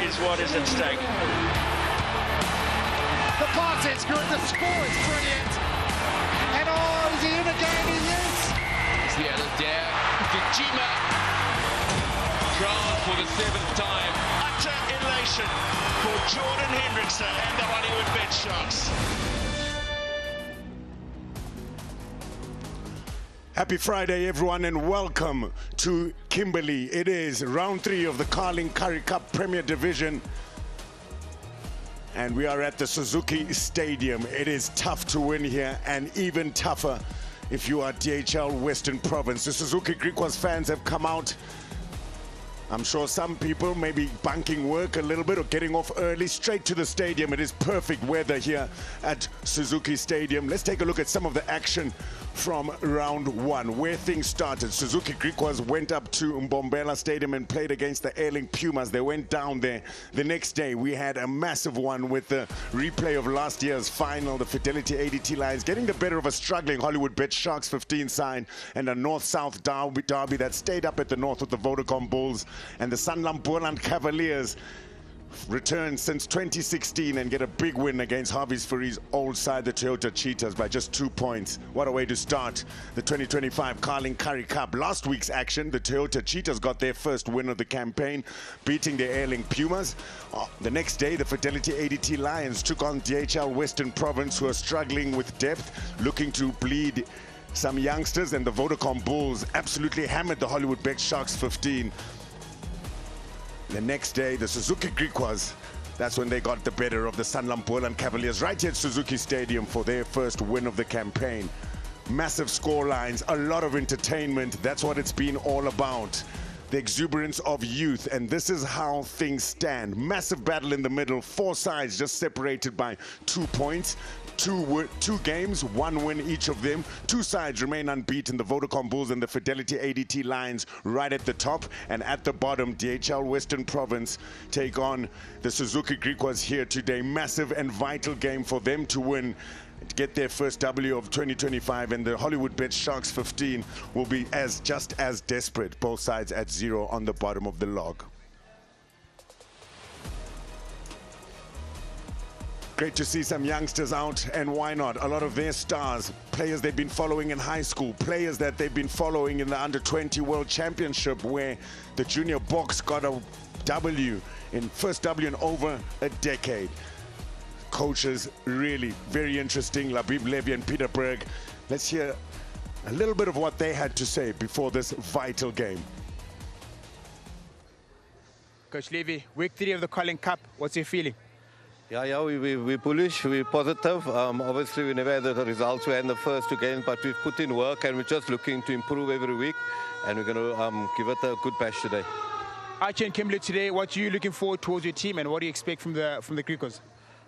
is what is at stake. The pass is good, the score is brilliant. And oh, is he in again? He is. It's the other dare. Kojima drawn for the 7th time. Utter elation for Jordan Hendrickson and the Hollywood Bet Sharks. Happy Friday, everyone, and welcome to Kimberley. It is round 3 of the Currie Cup Premier Division, and we are at the Suzuki Stadium. It is tough to win here, and even tougher if you are DHL Western Province. The Suzuki Griquas fans have come out. I'm sure some people may be bunking work a little bit or getting off early, straight to the stadium. It is perfect weather here at Suzuki Stadium. Let's take a look at some of the action from round 1, where things started. Suzuki Griquas went up to Mbombela Stadium and played against the Ailing Pumas. They went down there. The next day, we had a massive one with the replay of last year's final, the Fidelity ADT Lions getting the better of a struggling Hollywood Bet Sharks 15 side, and a North-South derby that stayed up at the north with the Vodacom Bulls, and the Sanlam Cavaliers returned since 2016 and get a big win against Harvey's Furry's old side, the Toyota Cheetahs, by just 2 points. What a way to start the 2025 Currie Cup. Last week's action, the Toyota Cheetahs got their first win of the campaign, beating the Ailing Pumas. The next day, the Fidelity ADT Lions took on DHL Western Province, who are struggling with depth, looking to bleed some youngsters, and the Vodacom Bulls absolutely hammered the Hollywood Bet Sharks 15. The next day, the Suzuki Griquas, that's when they got the better of the Sanlam Cavaliers right here at Suzuki Stadium for their first win of the campaign. Massive score lines, a lot of entertainment. That's what it's been all about. The exuberance of youth, and this is how things stand. Massive battle in the middle, 4 sides just separated by 2 points. Two games, 1 win each of them. 2 sides remain unbeaten, the Vodacom Bulls and the Fidelity ADT Lions right at the top, and at the bottom, DHL Western Province take on the Suzuki Griquas here today. Massive and vital game for them to win, to get their first W of 2025, and the Hollywood Bet Sharks 15 will be just as desperate, both sides at 0 on the bottom of the log. Great to see some youngsters out, and why not? A lot of their stars, players they've been following in high school, players that they've been following in the Under-20 World Championship, where the junior box got a W, first W in over a decade. Coaches, really very interesting, Labib Levy and Peter Berg. Let's hear a little bit of what they had to say before this vital game. Coach Levy, week 3 of the Currie Cup, what's your feeling? Yeah, we're bullish, we're positive. Obviously, we never had the results we had in the first 2 games, but we've put in work and we're just looking to improve every week, and we're going to give it a good bash today. Archie and Kimberley, today, what are you looking forward towards your team, and what do you expect from the Griquas?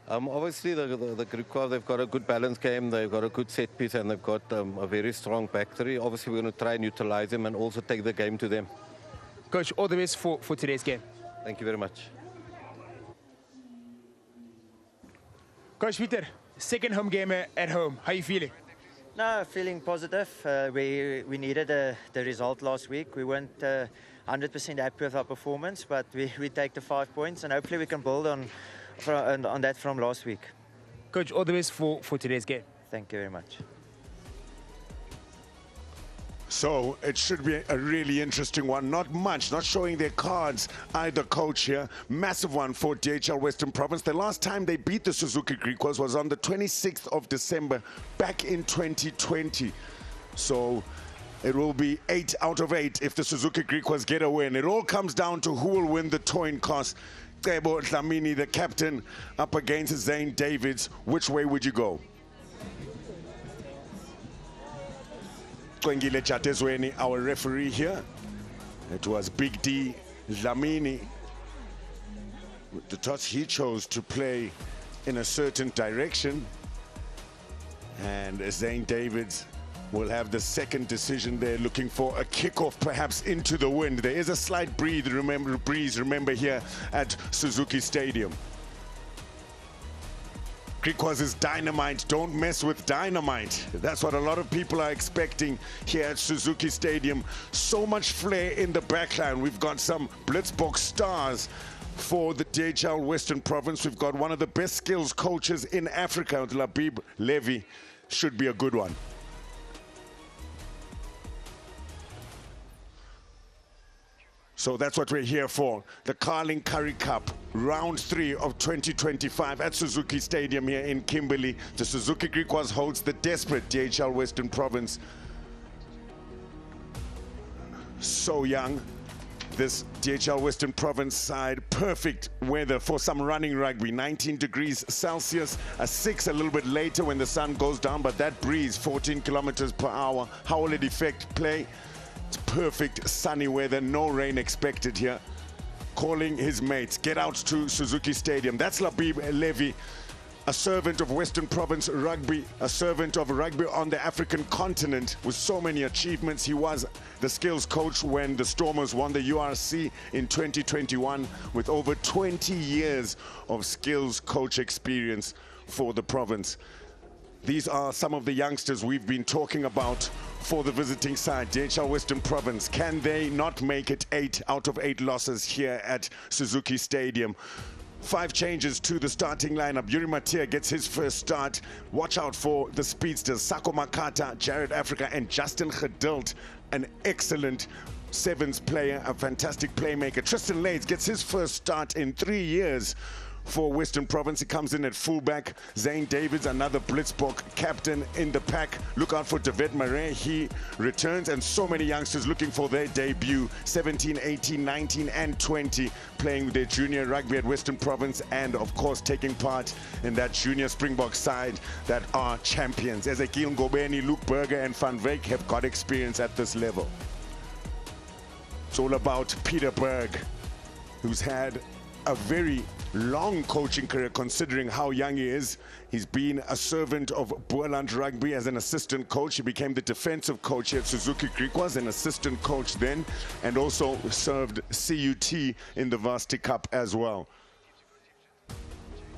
Obviously, the Griquas, they've got a good balance game, they've got a good set piece, and they've got a very strong back three. Obviously, we're going to try and utilize them and also take the game to them. Coach, all the best for today's game. Thank you very much. Coach Peter, second home game at home. How are you feeling? No, feeling positive. We needed the result last week. We weren't 100% happy with our performance, but we take the 5 points, and hopefully we can build on that from last week. Coach, all the best for today's game. Thank you very much. So it should be a really interesting one. Not much, not showing their cards either, coach here. Massive one for DHL Western Province. The last time they beat the Suzuki Griquas was on the 26th of December back in 2020. So it will be 8 out of 8 if the Suzuki Griquas get a win. It all comes down to who will win the coin toss. Cebo Dlamini, the captain, up against Zane Davids. Which way would you go? Kwengile Chatezweni, our referee here. It was Big D Dlamini. With the toss, he chose to play in a certain direction. And Zane Davids will have the second decision there, looking for a kickoff perhaps into the wind. There is a slight breeze, remember here at Suzuki Stadium. Griquas is dynamite. Don't mess with dynamite. That's what a lot of people are expecting here at Suzuki Stadium. So much flair in the backline. We've got some Blitzbox stars for the DHL Western Province. We've got one of the best skills coaches in Africa, Labib Levy. Should be a good one. So that's what we're here for. The Carling Currie Cup, round 3 of 2025 at Suzuki Stadium here in Kimberley. The Suzuki Griquas holds the desperate DHL Western Province. So young, this DHL Western Province side. Perfect weather for some running rugby. 19 degrees Celsius, a 6 a little bit later when the sun goes down, but that breeze, 14 kilometers per hour. How will it affect play? It's perfect sunny weather, no rain expected here. Calling his mates, get out to Suzuki Stadium. That's Labib Levy, a servant of Western Province rugby, a servant of rugby on the African continent with so many achievements. He was the skills coach when the Stormers won the URC in 2021 with over 20 years of skills coach experience for the province. These are some of the youngsters we've been talking about for the visiting side, DHL Western Province. Can they not make it 8 out of 8 losses here at Suzuki Stadium? 5 changes to the starting lineup. Yuri Matia gets his first start. Watch out for the speedsters, Sako Makata, Jared Africa, and Justin Geduld, an excellent sevens player, a fantastic playmaker. Tristan Lades gets his first start in 3 years for Western Province. He comes in at fullback. Zane Davids, another Blitzbock captain in the pack. Look out for David Marais. He returns, and so many youngsters looking for their debut. 17, 18, 19, and 20 playing their junior rugby at Western Province, and of course taking part in that junior Springbok side that are champions. Ezekiel Ngobeni, Luke Berger, and Van Wyk have got experience at this level. It's all about Peter Berg, who's had a very long coaching career considering how young he is. He's been a servant of Boerland Rugby as an assistant coach. He became the defensive coach at Suzuki Griquas, an assistant coach then, and also served CUT in the Varsity Cup as well.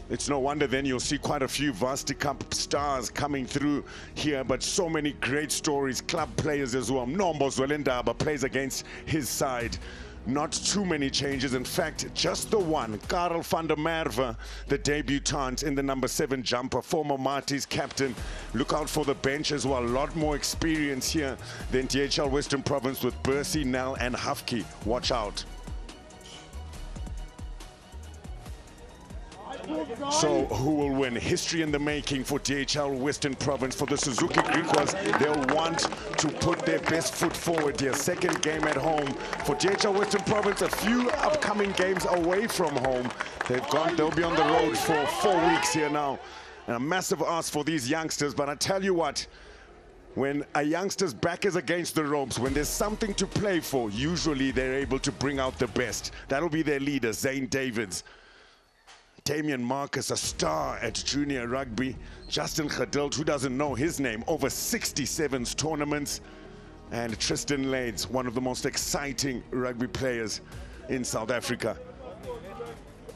It's no wonder then you'll see quite a few Varsity Cup stars coming through here, but so many great stories, club players as well. Nombo Zwelendaba plays against his side. Not too many changes, in fact, just the one. Karel van der Merwe, the debutant in the number 7 jumper, former Marty's captain. Look out for the bench as well. A lot more experience here than DHL Western Province with Bursey, Nell, and Hafke. Watch out. So who will win? History in the making for DHL Western Province. For the Suzuki Griquas, they'll want to put their best foot forward here. Second game at home. For DHL Western Province, a few upcoming games away from home. They'll be on the road for 4 weeks here now. And a massive ask for these youngsters, but I tell you what, when a youngster's back is against the ropes, when there's something to play for, usually they're able to bring out the best. That'll be their leader, Zane Davids. Damian Marcus, a star at junior rugby. Justin Geduld, who doesn't know his name, over 67 tournaments. And Tristan Lades, one of the most exciting rugby players in South Africa.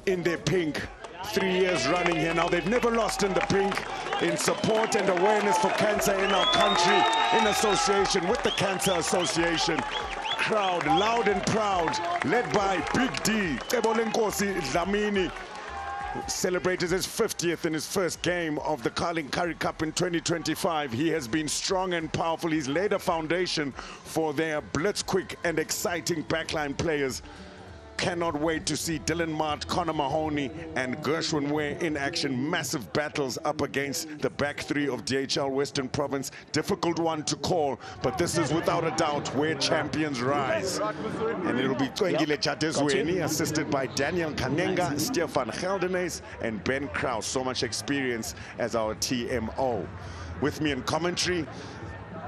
In their pink, 3 years running here now. They've never lost in the pink, in support and awareness for cancer in our country, in association with the Cancer Association. Crowd loud and proud, led by Big D, Tebolenkosi Dlamini. Celebrated his 50th in his first game of the Carling Currie Cup in 2025. He has been strong and powerful. He's laid a foundation for their blitzquick and exciting backline players. Cannot wait to see Dylan Mart, Connor Mahoney, and Gershwin Ware in action. Massive battles up against the back 3 of DHL Western Province. Difficult one to call, but this is without a doubt where champions rise. And it'll be Twengile Chadezweni, assisted by Daniel Kanenga, Stefan Geldenes, and Ben Kraus. So much experience as our TMO. With me in commentary,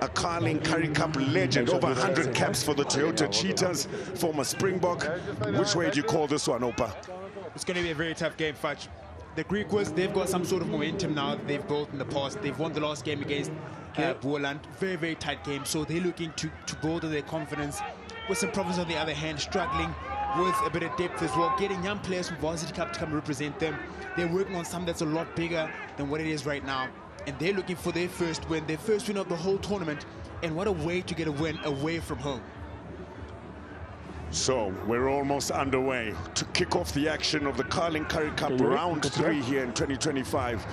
a Carling Currie Cup legend, over 100 caps for the Toyota Cheetahs, former Springbok. Which way do you call this one, Opa? It's going to be a very tough game, Fudge. The Griquas, they've got some sort of momentum now that they've built in the past. They've won the last game against Boerland. Very, very tight game. So they're looking to build on their confidence. Western Province, on the other hand, struggling with a bit of depth as well, getting young players from Varsity Cup to come represent them. They're working on something that's a lot bigger than what it is right now. And they're looking for their first win of the whole tournament. And what a way to get a win away from home. So we're almost underway to kick off the action of the Currie Cup round 3 here in 2025.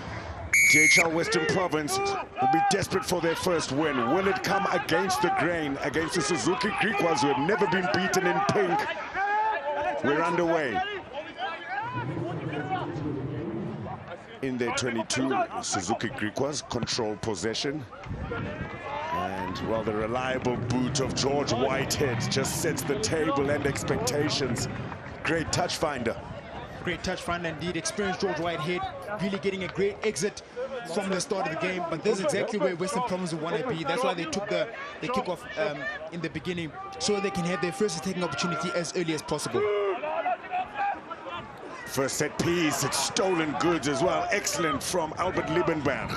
DHL Western Province will be desperate for their first win. Will it come against the grain, against the Suzuki Griquas, who have never been beaten in pink? We're underway. In their 22, Suzuki Griquas control possession. And, well, the reliable boot of George Whitehead just sets the table and expectations. Great touch finder. Great touch finder indeed. Experienced George Whitehead really getting a great exit from the start of the game. But this is exactly where Western Province want to be. That's why they took the kickoff in the beginning, so they can have their first attacking opportunity as early as possible. First set piece, it's stolen goods as well. Excellent from Albert Liebenberg.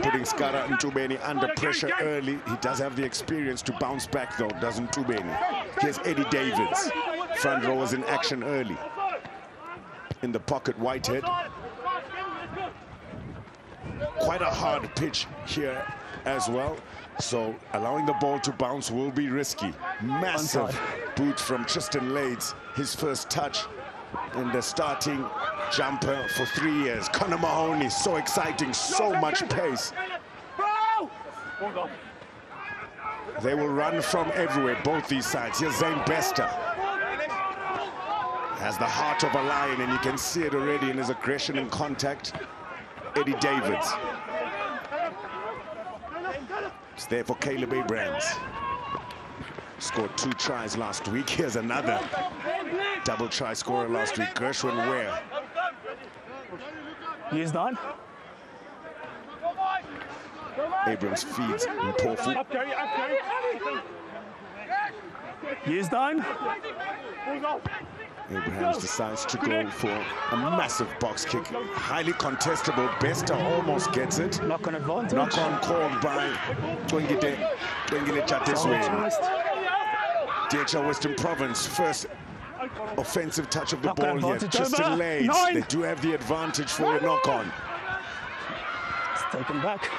Putting Skara Ntubeni under pressure early. He does have the experience to bounce back though, doesn't Ntubeni? Here's Eddie Davids. Front row was in action early. In the pocket, Whitehead. Quite a hard pitch here as well. So allowing the ball to bounce will be risky. Massive boot from Tristan Lades. His first touch in the starting jumper for 3 years. Connor Mahoney, so exciting, so much pace. They will run from everywhere, both these sides. Here's Zane Bester. Has the heart of a lion, and you can see it already in his aggression and contact. Eddie Davids. It's there for Caleb Abrams. Scored 2 tries last week. Here's another double try scorer last week, Gershwin Ware. He is done. Abrams feeds Mpofu. He is done. Abrahams decides to go for a massive box kick. Highly contestable. Bester almost gets it. Knock on advantage. Knock on called by Twengile Chateswe. DHL Western Province, first offensive touch of the ball here. Tristan Lades. They do have the advantage for a knock on. It's taken back.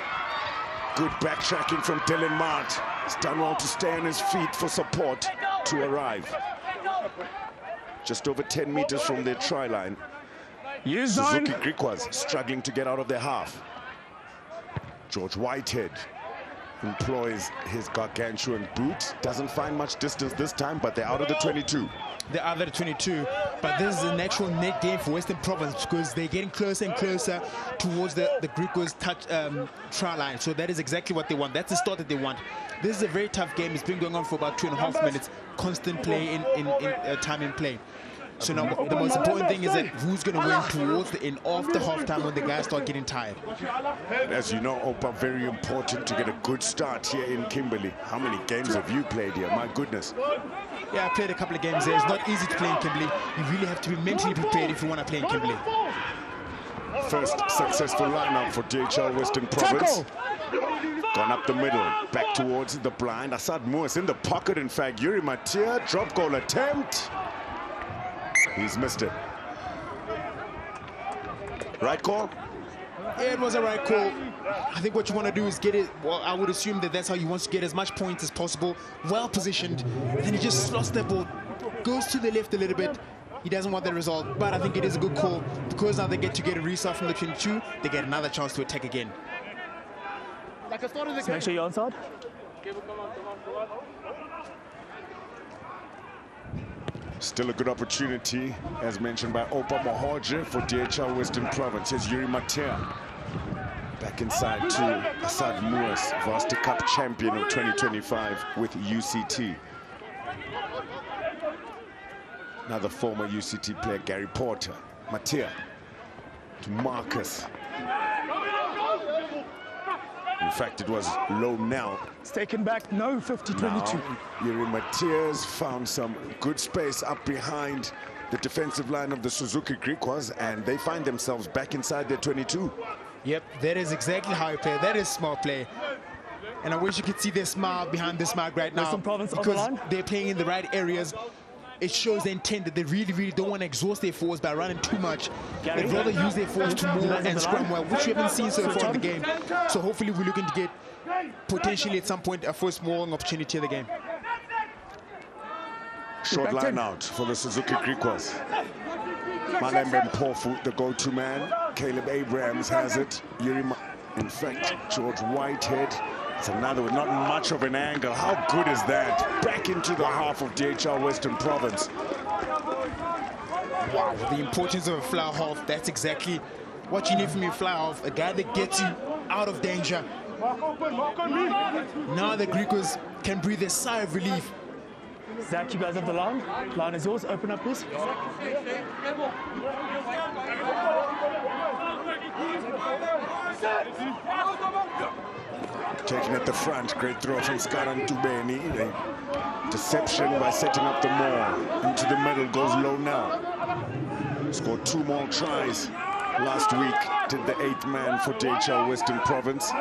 Good backtracking from Dylan Mart. He's done well to stay on his feet for support to arrive. Just over 10 meters from their try line. Suzuki Griquas struggling to get out of their half. George Whitehead employs his gargantuan boot. Doesn't find much distance this time, but they're out of the 22. They're out of the 22, but this is a natural net game for Western Province because they're getting closer and closer towards the Griquas touch try line. So that is exactly what they want. That's the start that they want. This is a very tough game. It's been going on for about 2.5 minutes. Constant play in time in play. So now the most important thing is that who's going to win towards the end of the halftime when the guys start getting tired. As you know, Opa, very important to get a good start here in Kimberley. How many games have you played here? My goodness. Yeah, I played a couple of games there. It's not easy to play in Kimberley. You really have to be mentally prepared if you want to play in Kimberley. First successful lineup for DHL Western Province. Gone up the middle, back towards the blind. Assad Moos in the pocket, in fact. Yuri Matia, drop goal attempt. He's missed it. Right call? Yeah, it was a right call. I think what you want to do is get it. Well, I would assume that that's how you want to get as much points as possible. Well positioned. And then he just slots the ball. Goes to the left a little bit. He doesn't want the result. But I think it is a good call. Because now they get to get a restart from the 22. They get another chance to attack again. Just make sure you're onside. Still a good opportunity, as mentioned by Opa Mahoje for DHL Western Province. Here's Yuri Matea. Back inside to Assad Moos, Varsity Cup champion of 2025 with UCT. Another former UCT player, Gary Porter. Matea to Marcus. In fact, it was low now. It's taken back, no, 50-22. Yuri Matias found some good space up behind the defensive line of the Suzuki Griquas, and they find themselves back inside their 22. Yep, that is exactly how you play. That is smart play. And I wish you could see their smile behind this mark right now, because they're playing in the right areas. It shows the intent that they really, really don't want to exhaust their forwards by running too much. They'd rather use their forwards to move and scrum well, which we haven't seen so far in the game. So hopefully we're looking to get, potentially at some point, a first mauling opportunity of the game. Short line out for the Suzuki Griquas. Malembe Mpofu, the go-to man. Caleb Abrahams has it. In fact, George Whitehead. It's another one, not much of an angle. How good is that? Back into the half of DHL Western Province. Wow, the importance of a fly half. That's exactly what you need from your fly half. A guy that gets you out of danger. Now the Griquas can breathe a sigh of relief. Zach, you guys have the line. Line is yours. Open up, please. Taking at the front, great throw from Skaran Tubeni. The deception by setting up the maul. Into the middle, goes low now. Scored 2 more tries last week. Did the 8th man for DHL Western Province.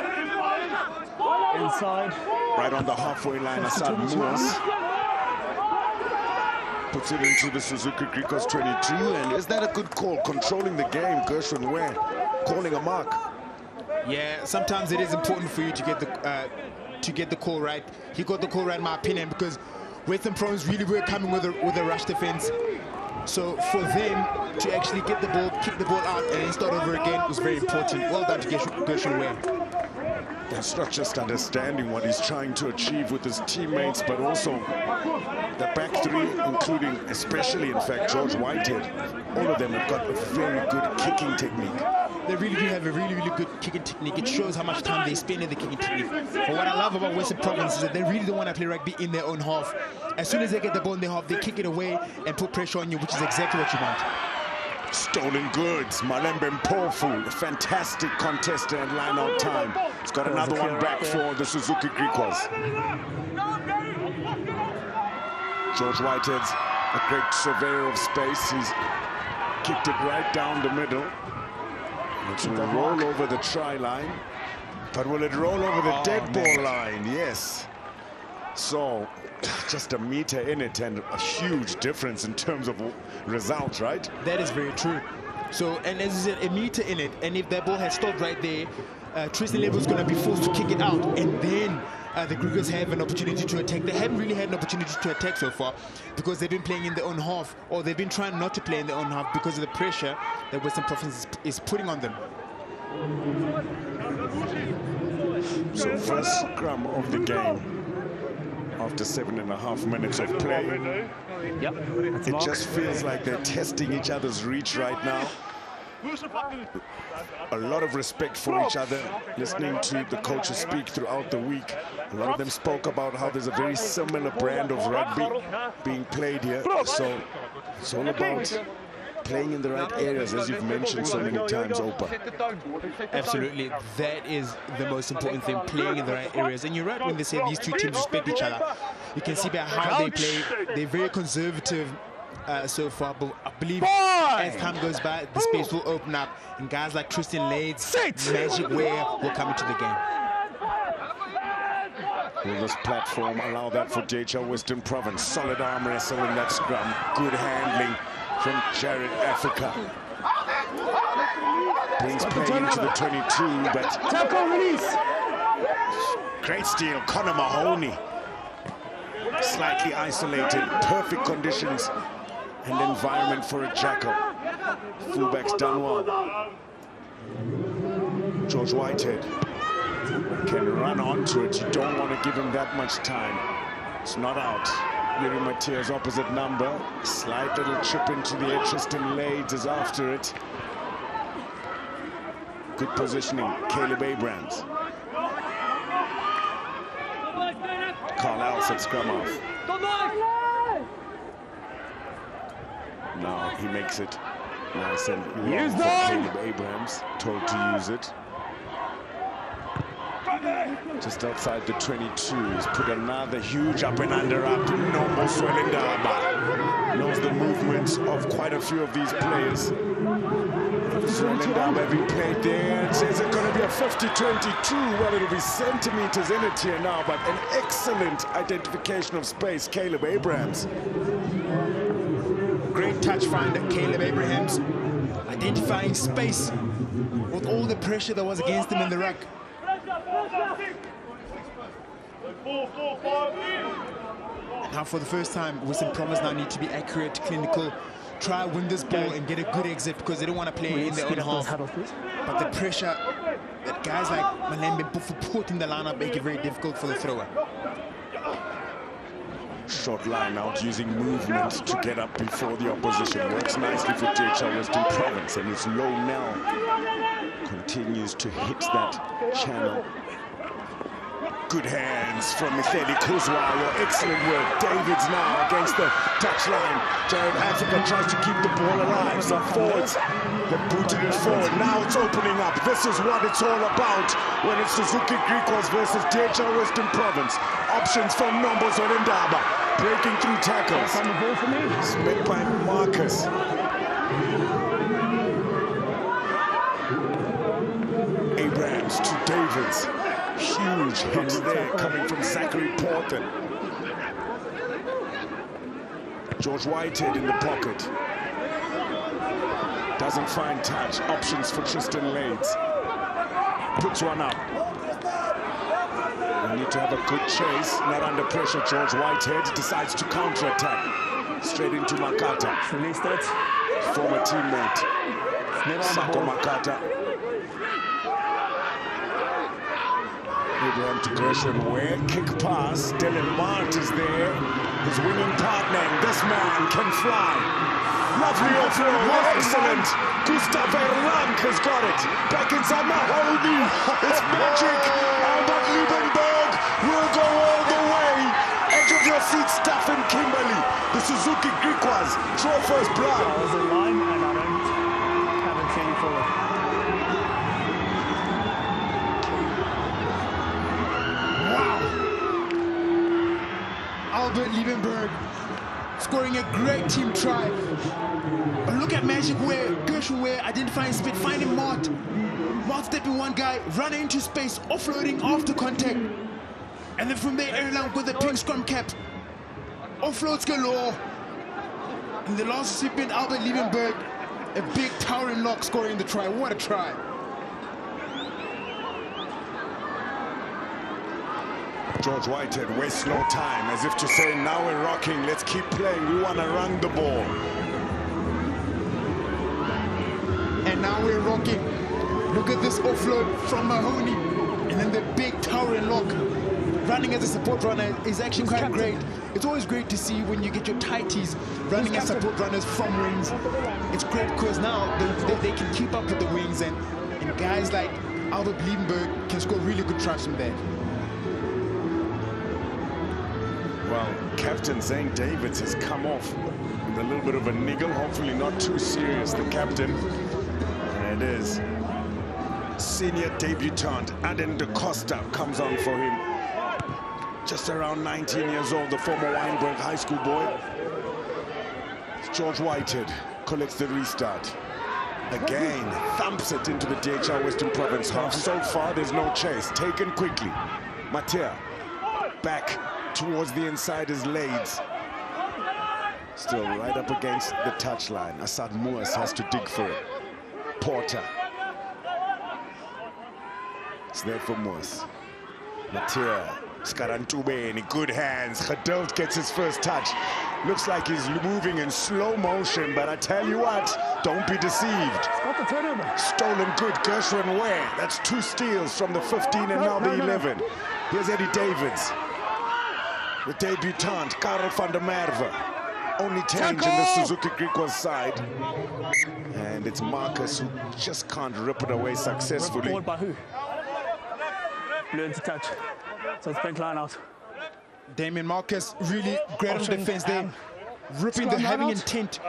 Inside. Right on the halfway line, Assad Moores. Puts it into the Suzuki Griquas 22. And is that a good call? Controlling the game, Gershwin Ware. Calling a mark. Yeah, sometimes it is important for you to get the call right. He got the call right, in my opinion, because Western Province really were coming with a rush defense. So for them to actually get the ball, kick the ball out, and then start over again was very important. Well done to Gershwin Ware. It's not just understanding what he's trying to achieve with his teammates, but also the back three, including especially, in fact, George Whitehead. All of them have got a very good kicking technique. They really do have a really good kicking technique. It shows how much time they spend in the kicking technique. But what I love about Western Province is that they really don't want to play rugby in their own half. As soon as they get the ball in their half, they kick it away and put pressure on you, which is exactly what you want. Stolen goods. Malembe Mpofu, a fantastic contester and line-out time. He's got another one back for the Suzuki Griquas. George Whitehead's a great surveyor of space. He's kicked it right down the middle. It will roll over the try line, but will it roll over the dead ball line? Yes. So, just a meter in it and a huge difference in terms of results, right? That is very true. So, and as you said, a meter in it, and if that ball had stopped right there, Tristan Level's going to be forced to kick it out, and then the Griquas have an opportunity to attack. They haven't really had an opportunity to attack so far because they've been playing in their own half, or they've been trying not to play in their own half because of the pressure that Western Province is putting on them. So first scrum of the game after 7.5 minutes of play. It just feels like they're testing each other's reach right now. A lot of respect for each other. Listening to the coaches speak throughout the week, a lot of them spoke about how there's a very similar brand of rugby being played here. So it's all about playing in the right areas, as you've mentioned so many times, Opa. Absolutely, that is the most important thing, playing in the right areas. And you're right when they say these two teams respect each other. You can see by how they play, they're very conservative so far, but I believe as time goes by, the space will open up, and guys like Tristan Lades, Magic Ware will come into the game. Will this platform allow that for DHL Western Province? Solid arm wrestle in that scrum. Good handling from Jared Africa. Brings play into the 22, but tackle release. Great steal, Connor Mahoney. Slightly isolated, perfect conditions and environment for a jackal. Fullback's done well. George Whitehead can run onto it. You don't want to give him that much time. It's not out. Yuri Matia's opposite number. Slight little chip into the air. Tristan Lades is after it. Good positioning. Caleb Abrahams. Carlisle at scrum off. Now he makes it nice and long for Caleb Abrahams. Told to use it. Just outside the 22, he's put another huge up and under up. No Swelindaba knows the movements of quite a few of these players. Swelindaba having played there and says it's going to be a 50-22. Well, it'll be centimeters in it here now, but an excellent identification of space, Caleb Abrahams. Great touch finder, Caleb Abrahams, identifying space with all the pressure that was against him in the ruck. Now, for the first time, Western Province now need to be accurate, clinical, try win this ball and get a good exit because they don't want to play in their own half. But the pressure that guys like Malembe put in the lineup make it very difficult for the thrower. Short line out using movement to get up before the opposition. Works nicely for DHL Western Province, and it's low now. Continues to hit that channel. Good hands from Mitheli Kuzwayo. Excellent work. Davids now against the touchline. Jared Africa tries to keep the ball alive. Some forwards have booted it forward. Now it's opening up. This is what it's all about when it's Suzuki Griquas versus DHL Western Province. Options from Nombos Orendaba. Breaking through tackles. Split by Marcus. Abrams to Davids. Huge hits there coming from Zachary Porton. George Whitehead in the pocket. Doesn't find touch. Options for Tristan Lades. Puts one up. We need to have a good chase. Not under pressure. George Whitehead decides to counter-attack. Straight into Makata. Former teammate. Sako Makata. Abraham to Gershwin, where kick pass. Dylan Mart is there, his winning partner, and this man can fly. Lovely offload, excellent. Gustav Erlang has got it. Back inside Mahoney, it's magic. Albert Liebenberg will go all the way. Edge of your seat, Stephen Kimberly. The Suzuki Griquas draw first blood. I was in line and I haven't seen it forward. Albert Liebenberg scoring a great team try. But look at Magic where Gershwin where identifying speed, finding Mart. Mart stepping one guy, running into space, offloading after contact. And then from there, Erlang with the pink scrum cap. Offloads galore. And the last recipient, Albert Liebenberg, a big towering lock scoring the try. What a try. George Whitehead wastes no time, as if to say, now we're rocking, let's keep playing, we want to run the ball. And now we're rocking. Look at this offload from Mahoney. And then the big towering lock. Running as a support runner is actually quite great. It's always great to see when you get your tighties running as support runners from wings. It's great because now they can keep up with the wings, and guys like Albert Liebenberg can score really good tries from there. Well, Captain Zane Davids has come off with a little bit of a niggle, hopefully not too serious, the captain. And it is senior debutant Aden Da Costa comes on for him. Just around 19 years old, the former Wynberg High School boy. George Whitehead collects the restart. Again, thumps it into the DHL Western Province half. So far, there's no chase. Taken quickly. Matea back towards the inside is Lades. Still right up against the touchline. Assad Moas has to dig for it. Porter. It's there for Moas. Matea. Skarantube in good hands. Geduld gets his first touch. Looks like he's moving in slow motion, but I tell you what, don't be deceived. Stolen good, Gershwin Ware. That's 2 steals from the 15 and now the 11. Here's Eddie Davids. The debutant, Karel van der Merwe. Only change in the Suzuki Griquas side. And it's Marcus who just can't rip it away successfully. Forward by who? Learn to touch. So it's been line out. Damien Marcus really great on defense there. Ripping the having intent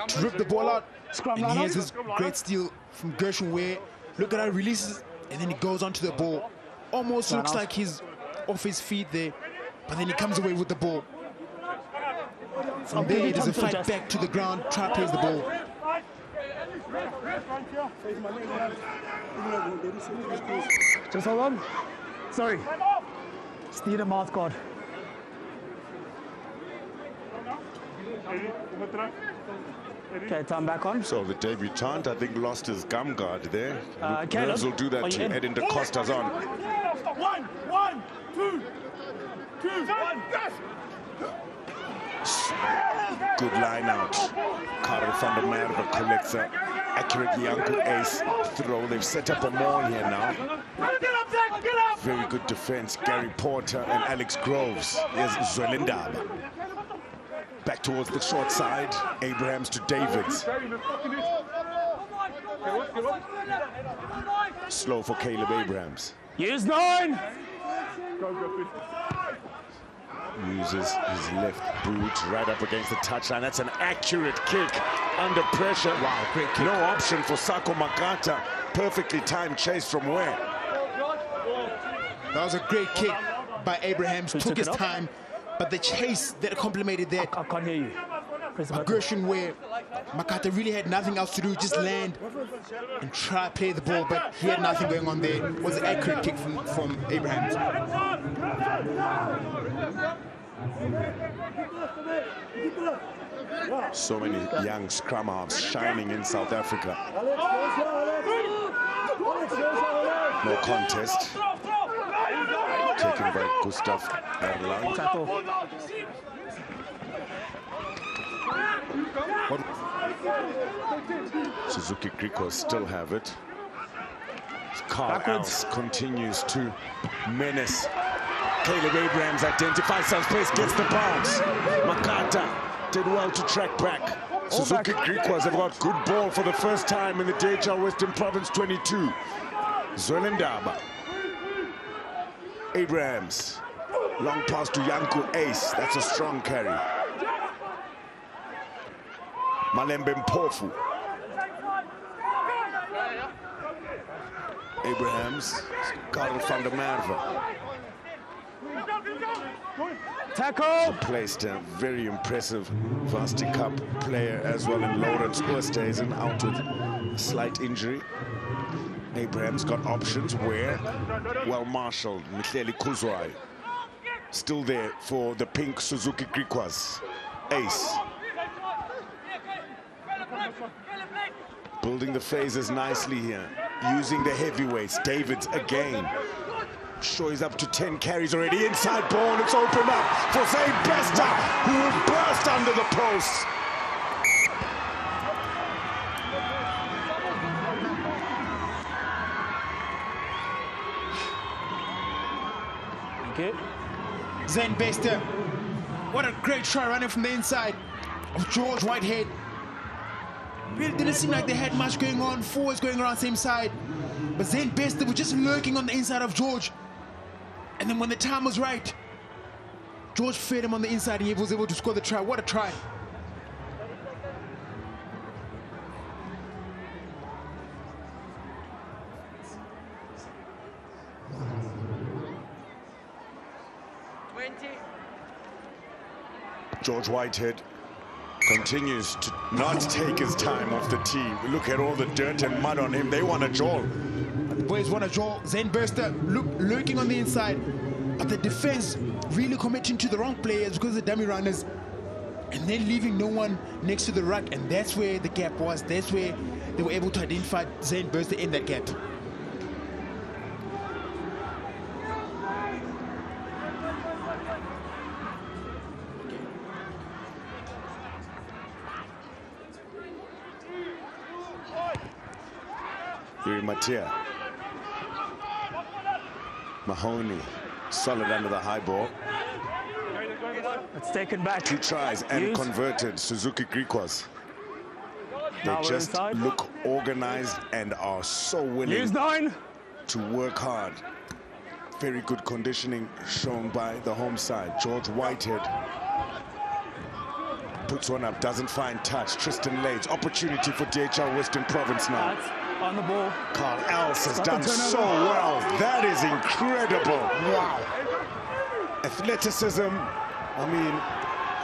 to rip the ball out. And here's his great steal from Gershwin Ware. Look at how he releases and then he goes onto the ball. Almost looks like he's off his feet there, but then he comes away with the ball. From there, he does a fight back to the ground, try to place the ball. Just hold on. Sorry. Just need a mouth guard. Okay, time back on. So the debutant, I think, lost his gum guard there. Nerves will do that to Edin Da Costa's on. 1, 2, 2, 1, yes! Good line out. Currie van der Merwe collects an accurate Yanku ace throw. They've set up a maul here now. Very good defense. Gary Porter and Alex Groves. Here's Zwelindaba. Back towards the short side. Abrahams to Davids. Slow for Caleb Abrahams. Use 9! Uses his left boot right up against the touchline. That's an accurate kick under pressure. Wow, great kick. No option for Sako Makata. Perfectly timed chase from where? That was a great kick by Abrahams. Took his time, but the chase that complemented that I can't hear you. Press the button. aggression where Makata really had nothing else to do, just land and try play the ball, but he had nothing going on there. It was an accurate kick from Abrahams. So many young scrum halves shining in South Africa. No contest. Taken by Gustav Erlang. Suzuki Griquas still have it. Carl Els continues to menace. Caleb Abrahams identifies some space, gets the bounce. Makata did well to track back. Suzuki Griquas have got good ball for the first time in the DHL Western Province 22. Zwelindaba. Abrahams. Long pass to Yanku Ace. That's a strong carry. Malembe Mpofu. Abrahams. Karel van der Merwe. Tackle! Placed a very impressive Varsity Cup player as well in Lawrence Oosthuizen out with a slight injury. Abraham's got options where well marshaled. Mihleli Kuzwai still there for the pink Suzuki Griquas. Ace. Building the phases nicely here. Using the heavyweights. Davids again. Sure, he's up to 10 carries already. Inside ball, it's opened up for Zane Bester, who will burst under the post. Okay. Zane Bester, what a great try running from the inside of George Whitehead. Really didn't seem like they had much going on, forwards going around same side. But Zane Bester was just lurking on the inside of George. And then when the time was right, George fed him on the inside and he was able to score the try. What a try. George Whitehead continues to not take his time off the tee. Look at all the dirt and mud on him. They want a jaw. The boys want a jaw. Zane Bester lurking on the inside. But the defense really committing to the wrong players because of the dummy runners. And then leaving no one next to the ruck. And that's where the gap was. That's where they were able to identify Zane Bester in that gap. Matia. Mahoney, solid under the high ball. It's taken back. 2 tries and converted. Suzuki Griquas. They just look organized and are so willing to work hard. Very good conditioning shown by the home side. George Whitehead puts one up, doesn't find touch. Tristan Lades, opportunity for DHL Western Province now. On the ball. Carl Els has done so well. That is incredible. Wow. Athleticism. I mean,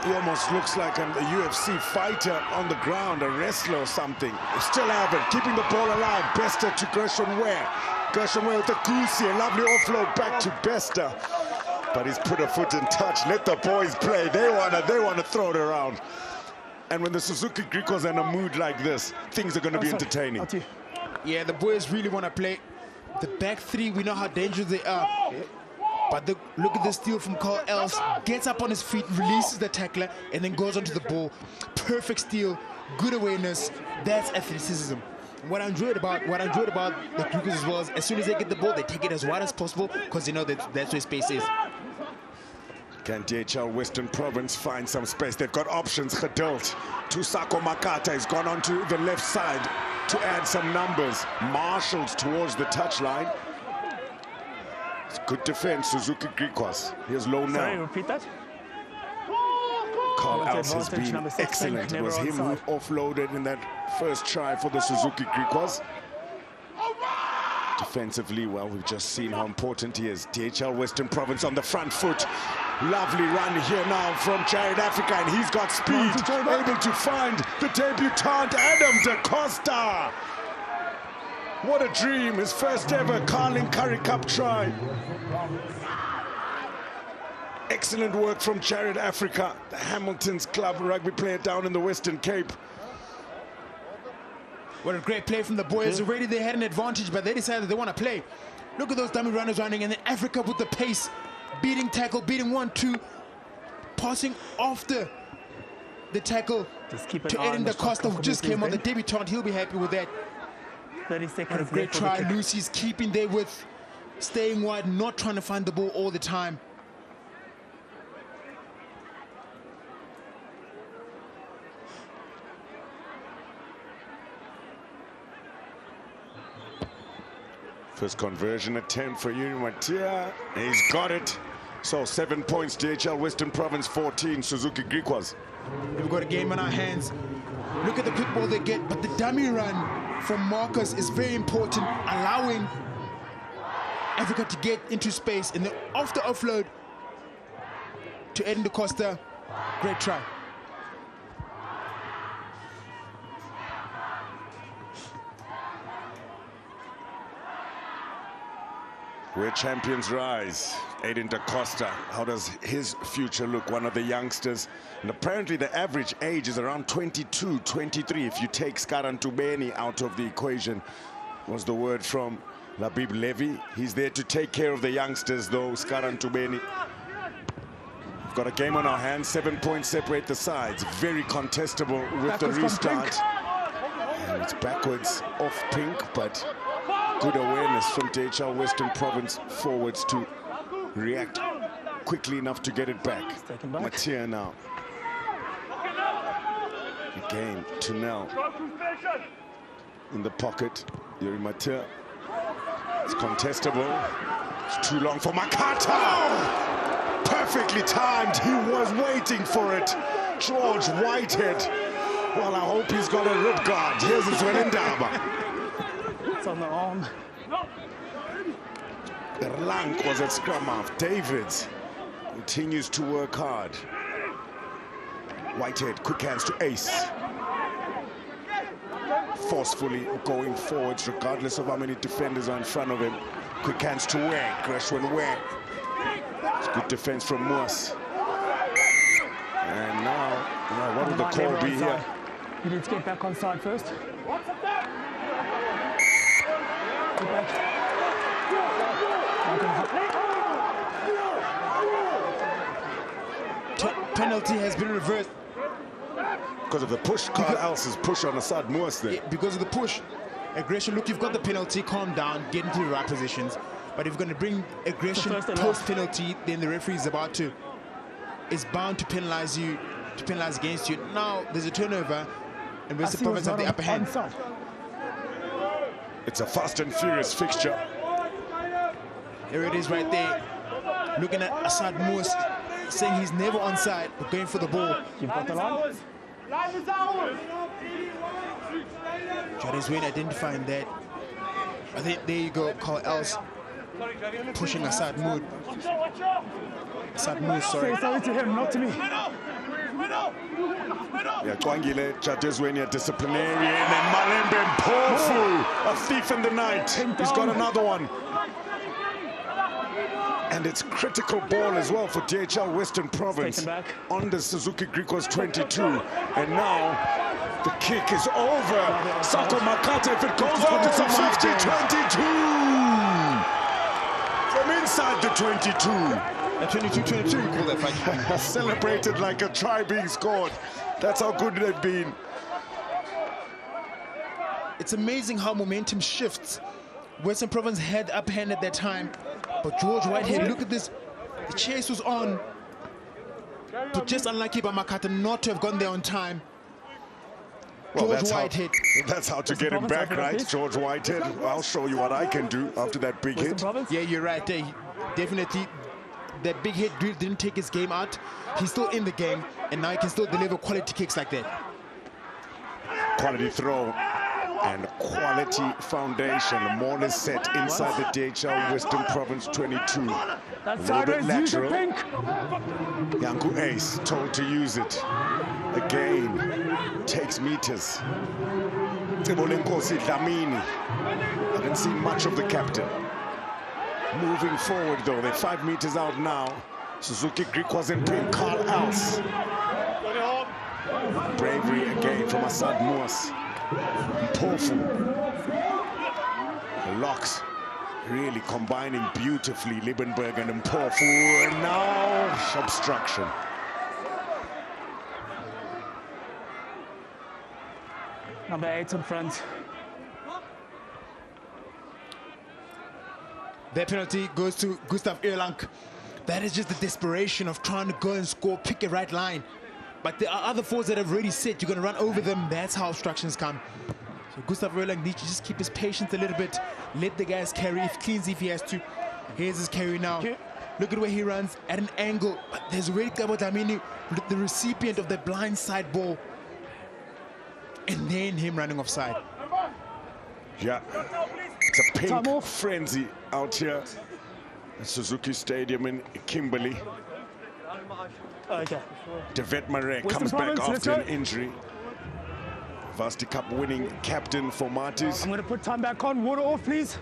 he almost looks like a UFC fighter on the ground, a wrestler or something. Still have it, keeping the ball alive. Bester to Gershon Ware. Gershon Ware with the goosey, a lovely offload back to Bester. But he's put a foot in touch. Let the boys play. They wanna throw it around. And when the Suzuki Griquas are in a mood like this, things are going to be entertaining. Yeah, the boys really want to play. The back three, we know how dangerous they are. But look at the steal from Carl Els. Gets up on his feet, releases the tackler, and then goes onto the ball. Perfect steal, good awareness. That's athleticism. What I enjoyed about the Griquas as well is as soon as they get the ball, they take it as wide as possible because they know that's where space is. Can DHL Western Province find some space? They've got options. Geduld to Sako Makata. He's gone onto the left side to add some numbers. Marshaled towards the touchline. It's good defense, Suzuki Griquas. Here's low now. Sorry, repeat that. Carl Els has been excellent. It was him who offloaded in that first try for the Suzuki Griquas. Defensively, well, we've just seen how important he is. DHL Western Province on the front foot. Lovely run here now from Jared Africa, and he's got speed, able to find the debutant Adam Da Costa. What a dream, his first ever Carling Currie Cup try. Excellent work from Jared Africa, the Hamilton's club rugby player down in the Western Cape. What a great play from the boys. Already they had an advantage, but they decided they want to play. Look at those dummy runners running, and then Africa with the pace. Beating tackle, beating 1-2. Passing off the tackle to Adam Da Costa, who just came on, the debutant. He'll be happy with that. 30 seconds. What a great try. Lucy's keeping there with staying wide, not trying to find the ball all the time. First conversion attempt for Yuri Matia. He's got it. So 7 points, DHL Western Province 14, Suzuki Griquas. We've got a game on our hands. Look at the quick ball they get, but the dummy run from Marcus is very important, allowing Africa to get into space. And then off the offload to Adam Da Costa. Great try. Where champions rise. Adam Da Costa, how does his future look? One of the youngsters. And apparently the average age is around 22, 23. If you take Skarantubeni out of the equation, was the word from Labib Levy. He's there to take care of the youngsters though, Skarantubeni. We've got a game on our hands. 7 points separate the sides. Very contestable with the restart. And it's backwards off Pink, but good awareness from DHL Western Province forwards to react quickly enough to get it back. Matia now. Again, Tunnel in the pocket. Yuri Matia. It's contestable. It's too long for Makata. Perfectly timed. He was waiting for it. George Whitehead. Well, I hope he's got a rib guard. Here's his Welendaba. It's on the arm. Erlang was at scrum half. Davids continues to work hard. Whitehead, quick hands to Ace. Forcefully going forwards, regardless of how many defenders are in front of him. Quick hands to Wang, Greshwin Wang. It's good defense from Moose. And now, what will the call be here? You need to get back on side first. Get back. Penalty has been reversed. Because of the push, Carl Els's push on Assad Moose there. Yeah, because of the push. Aggression, look, you've got the penalty, calm down, get into the right positions. But if you're going to bring aggression post-penalty, then the referee is bound to penalize you, to penalize against you. Now there's a turnover, and Western Province have the upper hand. It's a fast and furious fixture. There it is right there. Looking at Assad Moose, saying he's never onside, but going for the ball. You've got the line. Jadis Wayne identifying that. I think there you go, Carl Els pushing Assad Moose. Assad Moose, sorry. Say sorry to him, not to me. Yeah, Twangile, Jadis disciplinary, and then Malembe Mpofu, a thief in the night. He's got another one. And it's critical ball as well for DHL Western Province on the Suzuki Griquas 22. And now the kick is over. Sako Makata, if it goes out, it's a 50-22. From inside the 22. A 22-22, we call that fight. Celebrated like a try being scored. That's how good they've been. It's amazing how momentum shifts. Western Province had upper hand at that time, but George Whitehead, look at this. The chase was on, but just unlucky by Makata not to have gone there on time. Well, George Whitehead. That's how to get him back, right? George Whitehead. I'll show you what I can do after that big hit. Yeah, you're right. Definitely, that big hit didn't take his game out. He's still in the game, and now he can still deliver quality kicks like that. Quality throw and quality foundation. More is set inside the DHL Western Province 22. A little bit lateral. Yanku Ace told to use it. Again, takes meters. Tebolenkosi Dlamini. Haven't seen much of the captain. Moving forward though, they're 5 meters out now. Suzuki Griquas in pink, Carl Else. Bravery again from Assad Moas. Mpofu. The locks really combining beautifully, Liebenberg and Mpofu. And now obstruction. Number 8 in front. That penalty goes to Gustav Erlang. That is just the desperation of trying to go and score, pick a right line. But there are other forwards that have already set. You're going to run over them. That's how obstructions come. So Gustav Erlang needs to just keep his patience a little bit. Let the guys carry, if cleans if he has to. Here's his carry now. Look at where he runs at an angle. But there's already Kabo Dlamini, the recipient of the blind side ball. And then him running offside. Yeah, it's a pink frenzy out here at Suzuki Stadium in Kimberley. Okay. Devet Mare comes back after an injury. Varsity Cup winning captain for Martis. I'm going to put time back on. Water off, please.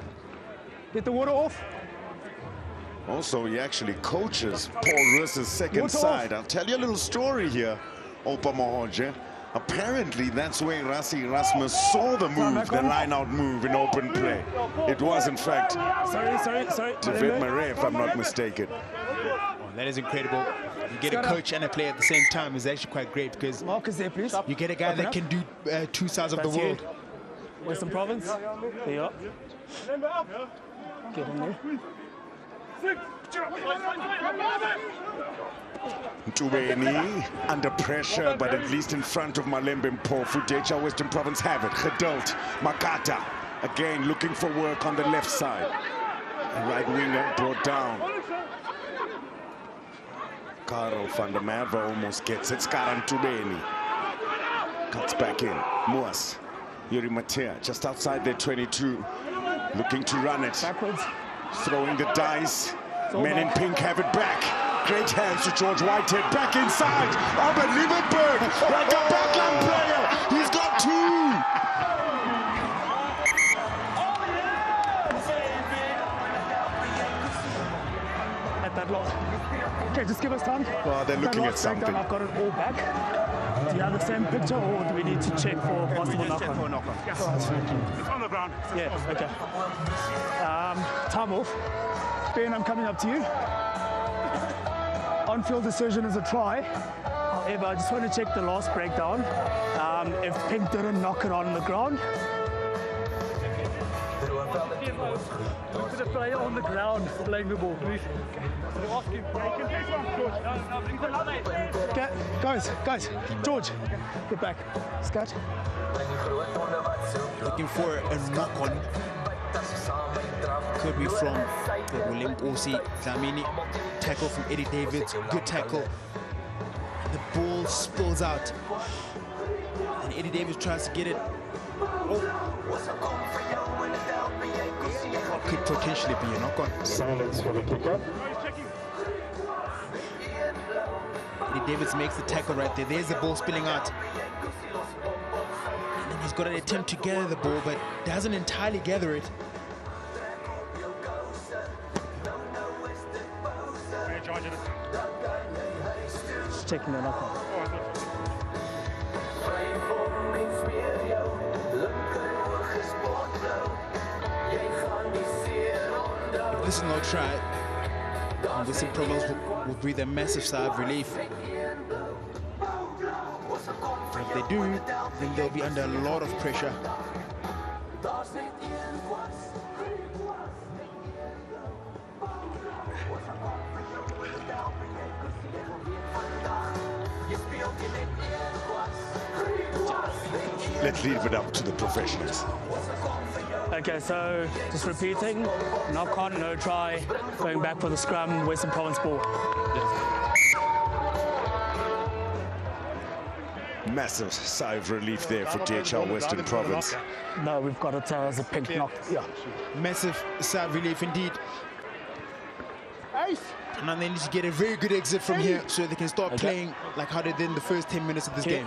Get the water off. Also, he actually coaches Paul Russ's second Water side. off. I'll tell you a little story here, Opa Mahoje. Apparently, that's where Rassi Rasmus saw the move, the line-out move in open play. It was, in fact, Sorry. Devet Mare, if I'm not mistaken. Oh, that is incredible. You get a coach and a player at the same time is actually quite great because Marcus there, please. you get a guy that can do two sides of the world. Western Province. There you are. Get in there. Ntubeni under pressure, but at least in front of Malembe Mpofu. DHL Western Province have it. Gedult, Makata, again looking for work on the left side. The right winger brought down. Karel van der Merwe almost gets it. Skaran Ntubeni cuts back in. Moas, Yuri Matea, just outside their 22, looking to run it. Backwards. Throwing the dice. Men in pink have it back. Great hands to George Whitehead. Back inside. Albert Liebenberg, like a backline player. He's got two. At that lot. Okay, just give us time. Well, they're looking at something. I've got it all back. Do you have the same picture, or do we need to check for possible knock-on? It's on the ground. Yeah, okay. Time off. Ben, I'm coming up to you. On-field decision is a try. However, I just want to check the last breakdown. If Pink didn't knock it on the ground. Look at the player on the ground playing the ball, please. Okay, guys, George, get back. Scott. Looking for a knock-on. Could be from William Osi, Dlamini. Tackle from Eddie Davids, good tackle. And the ball spills out. And Eddie Davids tries to get it. Could potentially be a knock-on. Silence for the kicker. Eddie Davids makes the tackle right there. There's the ball spilling out. And then he's got an attempt to gather the ball, but doesn't entirely gather it. Just checking the knock-on. If this is no try, And Western Province will breathe a massive sigh of relief. If they do, then they'll be under a lot of pressure. Let's leave it up to the professionals. Okay, so just repeating, knock on, no try, going back for the scrum, Western Province ball. Massive sigh of relief there for DHL Western Province. No, we've got it as a pink knock. Yeah. Massive sigh of relief indeed. And then they need to get a very good exit from here so they can start playing like how they did in the first 10 minutes of this game.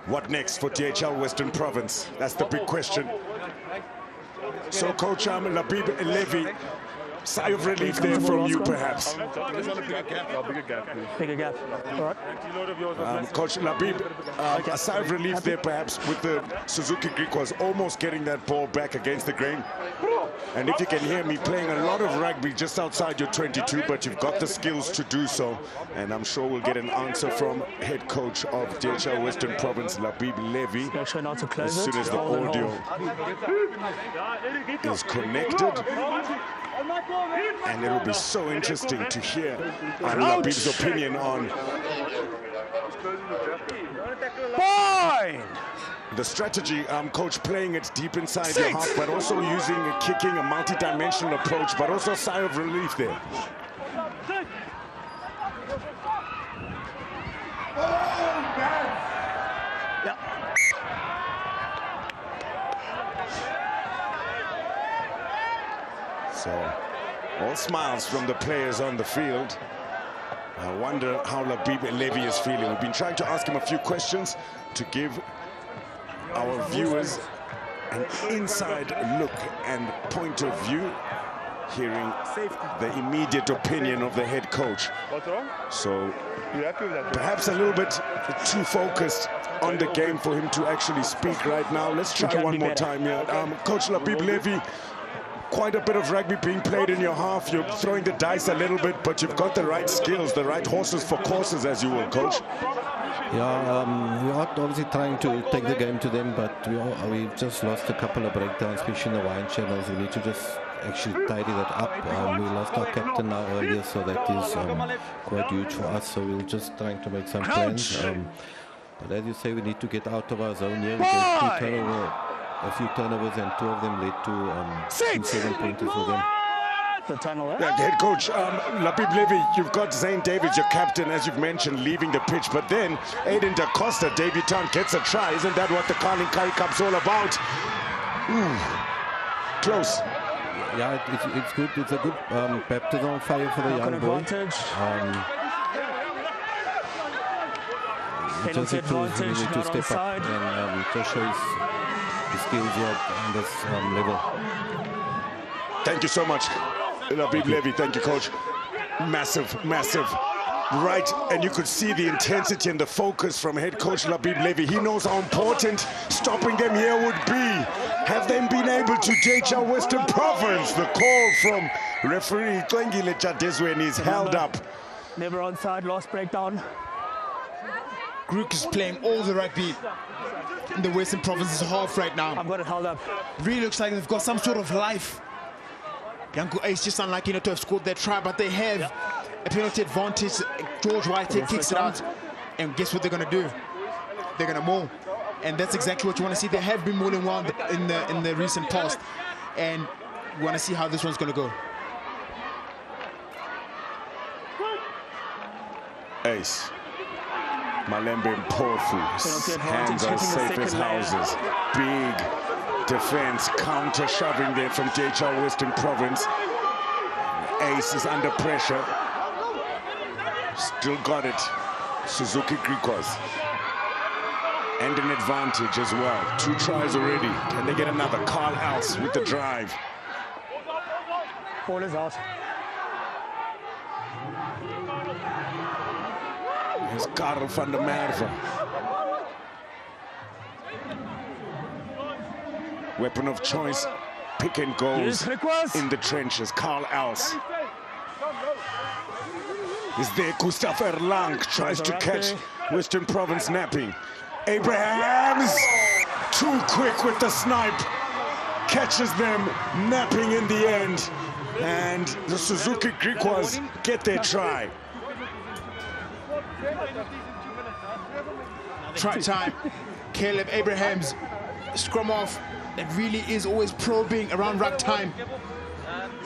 What next for DHL Western Province? That's the big question. So, Coach Labib Levy, sigh of relief there from you, perhaps. Bigger gap. All right. Coach Labib, a sigh of relief there, perhaps, with the Suzuki Griquas almost getting that ball back against the grain. And if you can hear me, playing a lot of rugby just outside your 22, but you've got the skills to do so. And I'm sure we'll get an answer from head coach of DHL Western Province, Labib Levy, Make sure not to close as soon as the audio is connected. And it'll be so interesting to hear Labib's opinion on the strategy, coach, playing it deep inside your half, but also using a kicking, a multi-dimensional approach, but also a sigh of relief there. So, all smiles from the players on the field. I wonder how Labib Levy is feeling. We've been trying to ask him a few questions to give our viewers an inside look and point of view, hearing the immediate opinion of the head coach. So perhaps a little bit too focused on the game for him to actually speak right now. Let's try one more time here. Coach Labib Levy, quite a bit of rugby being played in your half. You're throwing the dice a little bit, but you've got the right skills, the right horses for courses, as you will, coach. Yeah, we are obviously trying to take the game to them, but we just lost a couple of breakdowns, especially in the wine channels. We need to just actually tidy that up. We lost our captain now earlier, so that is quite huge for us. So we're just trying to make some plans. But as you say, we need to get out of our zone here. We get a few turnovers, and 2 of them led to 2 7-pointers for them. The tunnel there. Yeah, head coach Labib Levy, you've got Zane Davids, your captain, as you've mentioned, leaving the pitch, but then Aiden Da Costa, debutant, gets a try. Isn't that what the Carling Currie Cup's all about? Close. Yeah, it's good. It's a good baptism of fire for the young boy. Penalty advantage, need to step up and just show his skills here on this level. Thank you so much, Labib Levy. Thank you, coach. Massive, massive. Right, and you could see the intensity and the focus from head coach Labib Levy. He knows how important stopping them here would be. Have they been able to DHL Western Province? The call from referee Twengile Chadezwe, and he's held up. Never onside, last breakdown. Griquas is playing all the rugby in the Western Province's half right now. I've got it held up. Really looks like they've got some sort of life. Yanku Ace just unlucky not to have scored that try, but they have a penalty advantage. George Whitehead kicks it out, and guess what they're going to do? They're going to maul, and that's exactly what you want to see. They have been mauling one in the recent past, and we want to see how this one's going to go. Ace. Malembe Mpofu, hands are safe as houses. Big defense, counter shoving there from DHL Western Province. Ace is under pressure. Still got it. Suzuki Griquas. And an advantage as well. 2 tries already. Can they get another? Carl Else with the drive. Ball is out. Here's Karel van der Merwe. Weapon of choice, pick and goes Yes, Griquas. in the trenches. Carl Els is there. Gustav Erlang tries to catch Western Province napping. Abrahams, too quick with the snipe, catches them napping in the end. And the Suzuki Griquas get their try. Try time. Caleb Abrahams, scrum off. It really is always probing around ruck time.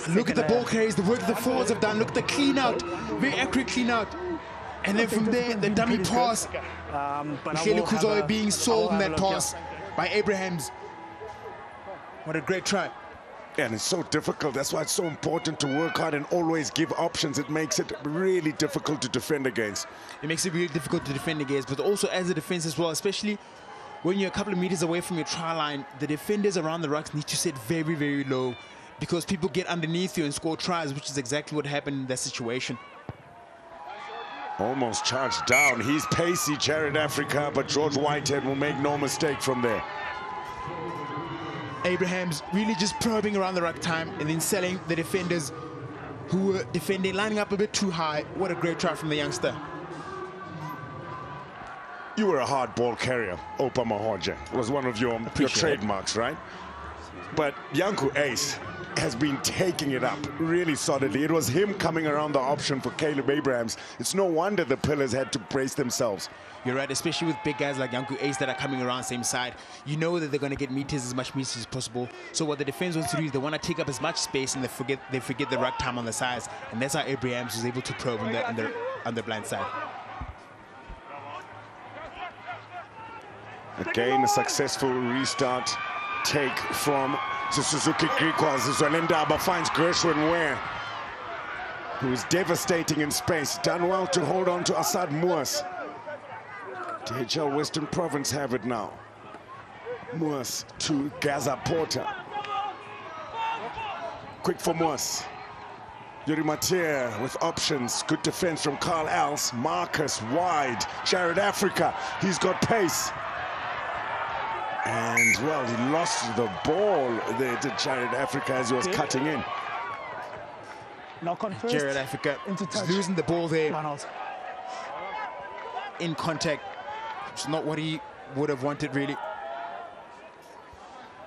Look at the ball carries, the work the forwards have done. Look at the clean out, very accurate clean out. And then from there, the dummy pass. Michele Kuzoy being sold in that pass by Abrahams. What a great try. And it's so difficult. That's why it's so important to work hard and always give options. It makes it really difficult to defend against. It makes it really difficult to defend against, but also as a defense as well, especially when you're a couple of meters away from your try line, the defenders around the rucks need to sit very, very low because people get underneath you and score tries, which is exactly what happened in that situation. Almost charged down. He's pacey, Jared Africa, but George Whitehead will make no mistake from there. Abrahams really just probing around the ruck time and then selling the defenders who were defending, lining up a bit too high. What a great try from the youngster. You were a hard ball carrier, Opa Mahoja. It was one of your trademarks, right? But Yanku Ace has been taking it up really solidly. It was him coming around the option for Caleb Abrahams. It's no wonder the Pillars had to brace themselves. You're right, especially with big guys like Yanku Ace that are coming around same side. You know that they're going to get meters, as much meters as possible. So what the defense wants to do is they want to take up as much space and they forget the ruck time on the sides. And that's how Abrahams was able to probe on the blind side. Again, a successful restart take from the Suzuki Griquas. Zwelendaba finds Gershwin Ware, who is devastating in space. Done well to hold on to Assad Moors. DHL Western Province have it now. Moors to Gaza Porter. Quick for Moors. Yuri Matier with options. Good defense from Carl Els. Marcus wide. Jared Africa. He's got pace. And, well, he lost the ball there to Jared Africa as he was cutting in. Knock on first. Jared Africa is losing the ball there in contact. It's not what he would have wanted, really.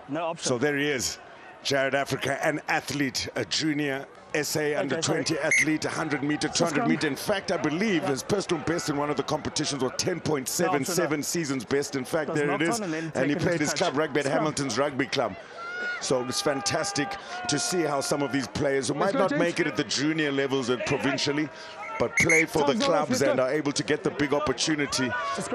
No option. So there he is, Jared Africa, an athlete, a junior SA under-20 athlete, 100 meter, 200 meter. In fact, I believe his personal best in one of the competitions was 10.77 seasons best. In fact, there it is. And he played his club rugby at Hamilton's Rugby Club. So it's fantastic to see how some of these players who might not make it at the junior levels at provincially, but play for the clubs and are able to get the big opportunity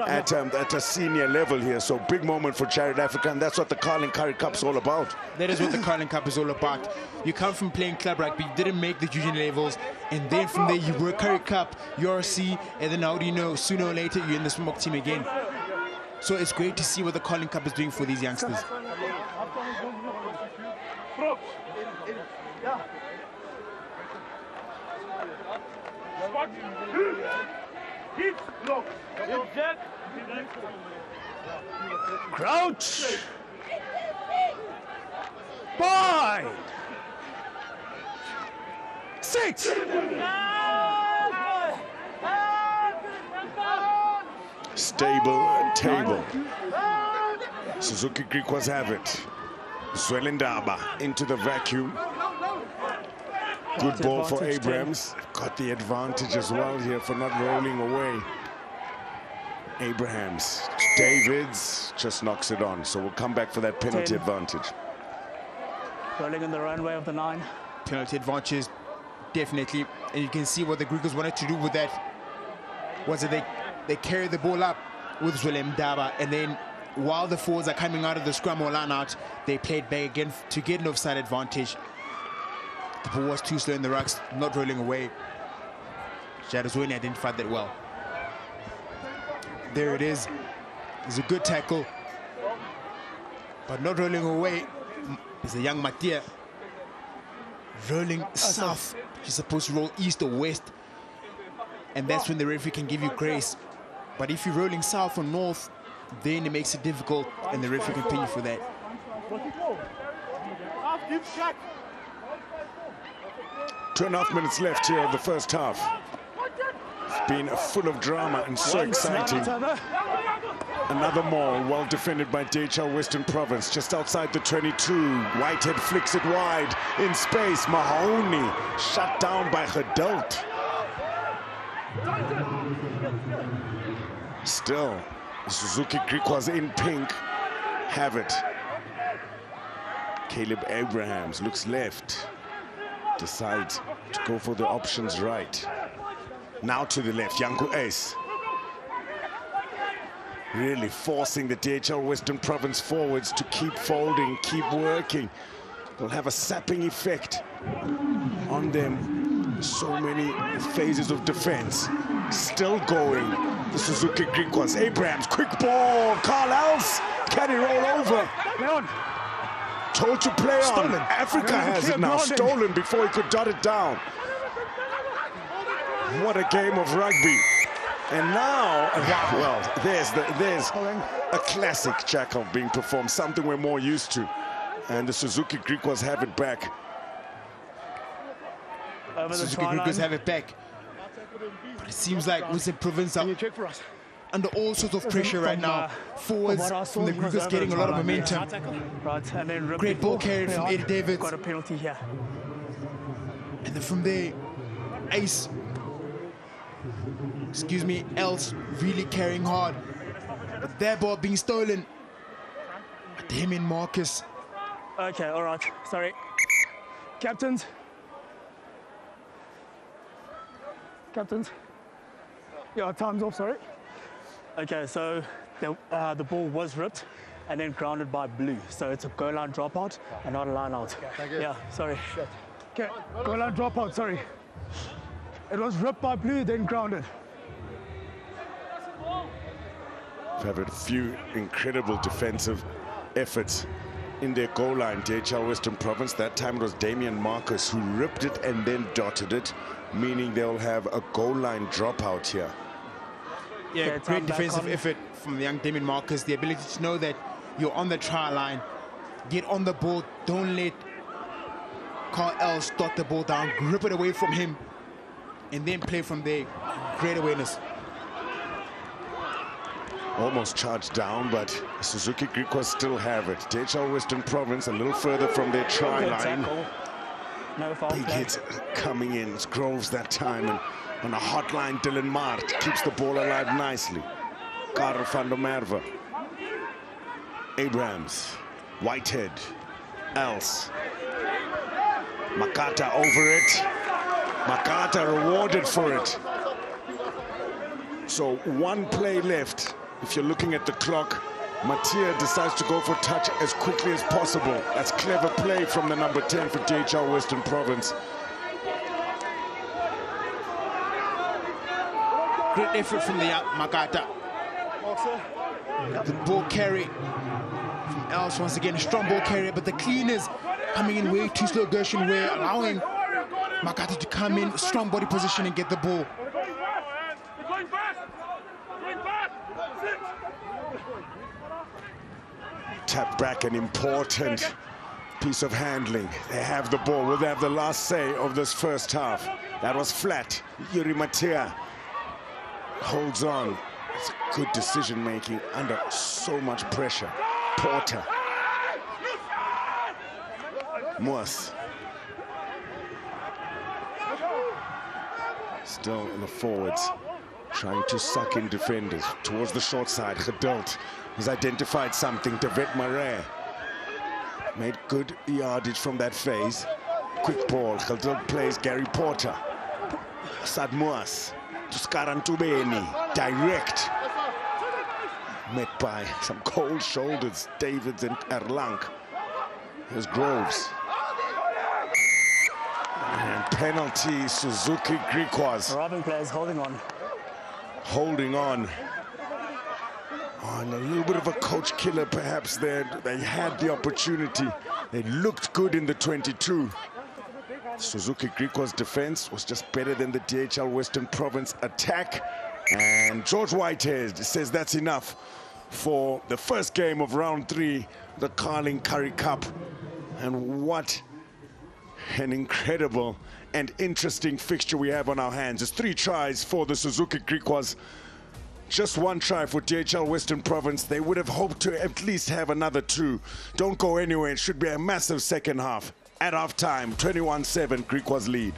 at a senior level here. So big moment for Jared Africa, and that's what the Carling Currie Cup's all about. That is what the Carling Cup is all about. You come from playing club rugby, you didn't make the junior levels, and then from there you work Currie Cup, URC, and then how do you know, sooner or later you're in the Springbok team again. So it's great to see what the Carling Cup is doing for these youngsters. Crouch. Bind. 6. Stable table. Suzuki Griquas have it. Zwelendaba into the vacuum. Good ball for Abrahams. Got the advantage as well here for not rolling away. Abrahams. Davids just knocks it on. So we'll come back for that penalty advantage. Rolling in the runway of the 9. Penalty advantage, definitely. And you can see what the Griquas wanted to do with that. Was that they carried the ball up with Zwelendaba, and then while the forwards are coming out of the scrum or line out, they played back again to get an offside advantage. The ball was too slow in the rucks, not rolling away. Jadazweni identified that well. There it is. It's a good tackle, but not rolling away. It's a young Matia. Rolling south. You're supposed to roll east or west, and that's when the referee can give you grace. But if you're rolling south or north, then it makes it difficult, and the referee can pin you for that. 2.5 minutes left here in the first half. It's been full of drama and so exciting. Another maul, well defended by DHL Western Province, just outside the 22. Whitehead flicks it wide in space. Mahoney shut down by Geduld. Still, Suzuki Griquas in pink have it. Caleb Abrahams looks left, decides to go for the options right. Now to the left, Yanku Ace. Really forcing the DHL Western Province forwards to keep folding, keep working. Will have a sapping effect on them. So many phases of defense. Still going. The Suzuki Griquas. Abrahams, quick ball. Carl Els. Can he roll over? Leon. Told to play Stolen. on. Africa has it now. Grounded. Stolen before he could jot it down. What a game of rugby. And now, well, there's a classic jackal being performed, something we're more used to. And the Suzuki Griquas have it back. Suzuki Griquas have it back. But it seems like Western Province are under all sorts of pressure right now. Forwards from the Griquas getting a lot of momentum. Right, and then Great ball carried from Eddie Davids. Got a penalty here. And then from there, Ace, Els really carrying hard. But their ball being stolen. Damien Marcus. Okay, all right. Sorry. Captains. Yeah, time's off, sorry. Okay, so the ball was ripped and then grounded by Blue. So it's a goal line dropout and not a line out. Yeah, sorry. Okay, goal line dropout, sorry. It was ripped by Blue, then grounded. We've had a few incredible defensive efforts in their goal line, DHL Western Province. That time it was Damien Marcus who ripped it and then dotted it, meaning they'll have a goal line dropout here. Yeah, Okay, great time back defensive on. effort from the young Damien Marcus. The ability to know that you're on the try line, get on the ball, don't let Carl Els dot the ball down, grip it away from him, and then play from there. Great awareness. Almost charged down, but Suzuki Griquas still have it. DHL Western Province a little further from their try Good line. tackle. No foul Big play. hits coming in. It's Groves that time. And on a hot line, Dylan Mart keeps the ball alive nicely. Karel van der Merwe. Abrahams. Whitehead. Els. Makata over it. Makata rewarded for it. So one play left. If you're looking at the clock, Mattia decides to go for touch as quickly as possible. That's clever play from the number 10 for DHL Western Province. Great effort from the young Makata. The ball carry from Els once again, a strong ball carrier, but the cleaners coming in way too slow, Gershon Ware, allowing Makata to come in, strong body position and get the ball. Tap back, an important piece of handling. They have the ball. Will they have the last say of this first half? That was flat. Yuri Mattia holds on. It's good decision making under so much pressure. Porter. Moas. Still in the forwards, trying to suck in defenders towards the short side. Geduld has identified something. David Marais made good yardage from that phase. Quick ball. Geduld plays Gary Porter. Sad Moas to Skarantubeni. Direct. Met by some cold shoulders. Davids and Erlang. Here's Groves. And penalty, Suzuki Griquas. Arriving players holding on. Holding on. And a little bit of a coach killer perhaps there. They had the opportunity. They looked good in the 22. Suzuki Griquas' defense was just better than the DHL Western Province attack. And George Whitehead says that's enough for the first game of round 3, the Carling Currie Cup. And what an incredible and interesting fixture we have on our hands. It's 3 tries for the Suzuki Griquas. Just 1 try for DHL Western Province. They would have hoped to at least have another 2. Don't go anywhere. It should be a massive second half. At half time, 21-7, Griquas lead.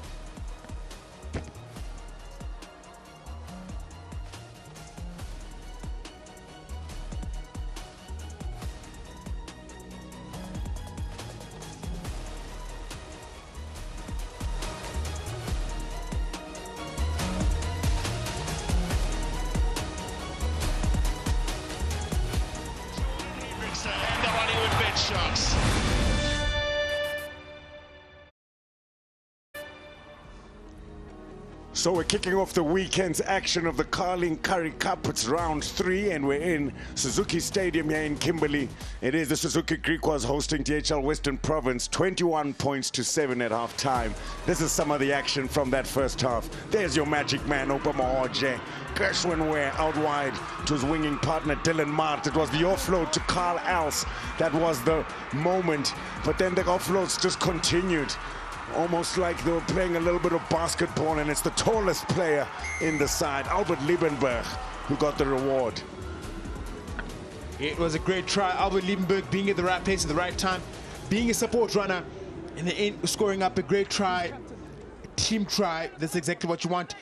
And the Hollywood bed shots. So we're kicking off the weekend's action of the Currie Cup. It's round 3 and we're in Suzuki Stadium here in Kimberley. It is the Suzuki Griquas hosting DHL Western Province, 21 points to 7 at half time. This is some of the action from that first half. There's your magic man, Obama Gershwin Ware out wide to his winging partner Dylan Mart. It was the offload to Carl Els. That was the moment, but then the offloads just continued. Almost like they were playing a little bit of basketball, and it's the tallest player in the side, Albert Liebenberg, who got the reward. It was a great try. Albert Liebenberg being at the right place at the right time, being a support runner, and then scoring up a great try, a team try. That's exactly what you want.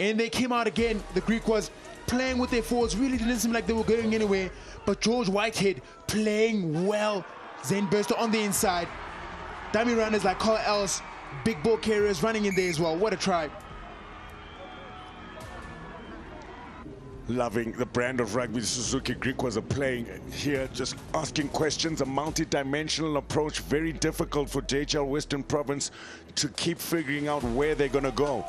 And they came out again. The Griquas playing with their forwards. Really didn't seem like they were going anywhere. But George Whitehead playing well. Zane Burster on the inside. Dummy runners like Carl Els, big ball carriers running in there as well. What a try. Loving the brand of rugby the Suzuki Griquas are playing here, just asking questions, a multi-dimensional approach, very difficult for DHL Western Province to keep figuring out where they're going to go.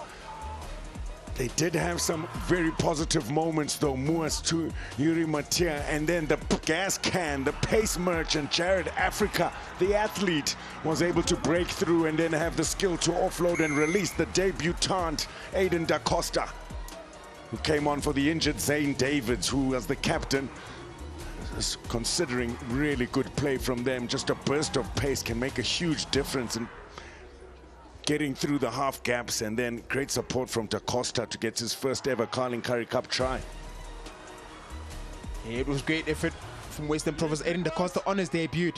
They did have some very positive moments though. Muas to Yuri Matia, and then the gas can, the pace merchant, Jared Africa, the athlete, was able to break through and then have the skill to offload and release the debutant Aiden Da Costa, who came on for the injured Zane Davids, who was the captain. Considering really good play from them, just a burst of pace can make a huge difference in getting through the half gaps, and then great support from Da Costa to get his first ever Currie Cup try. Yeah, it was great effort from Western Province. Aiden Da Costa on his debut.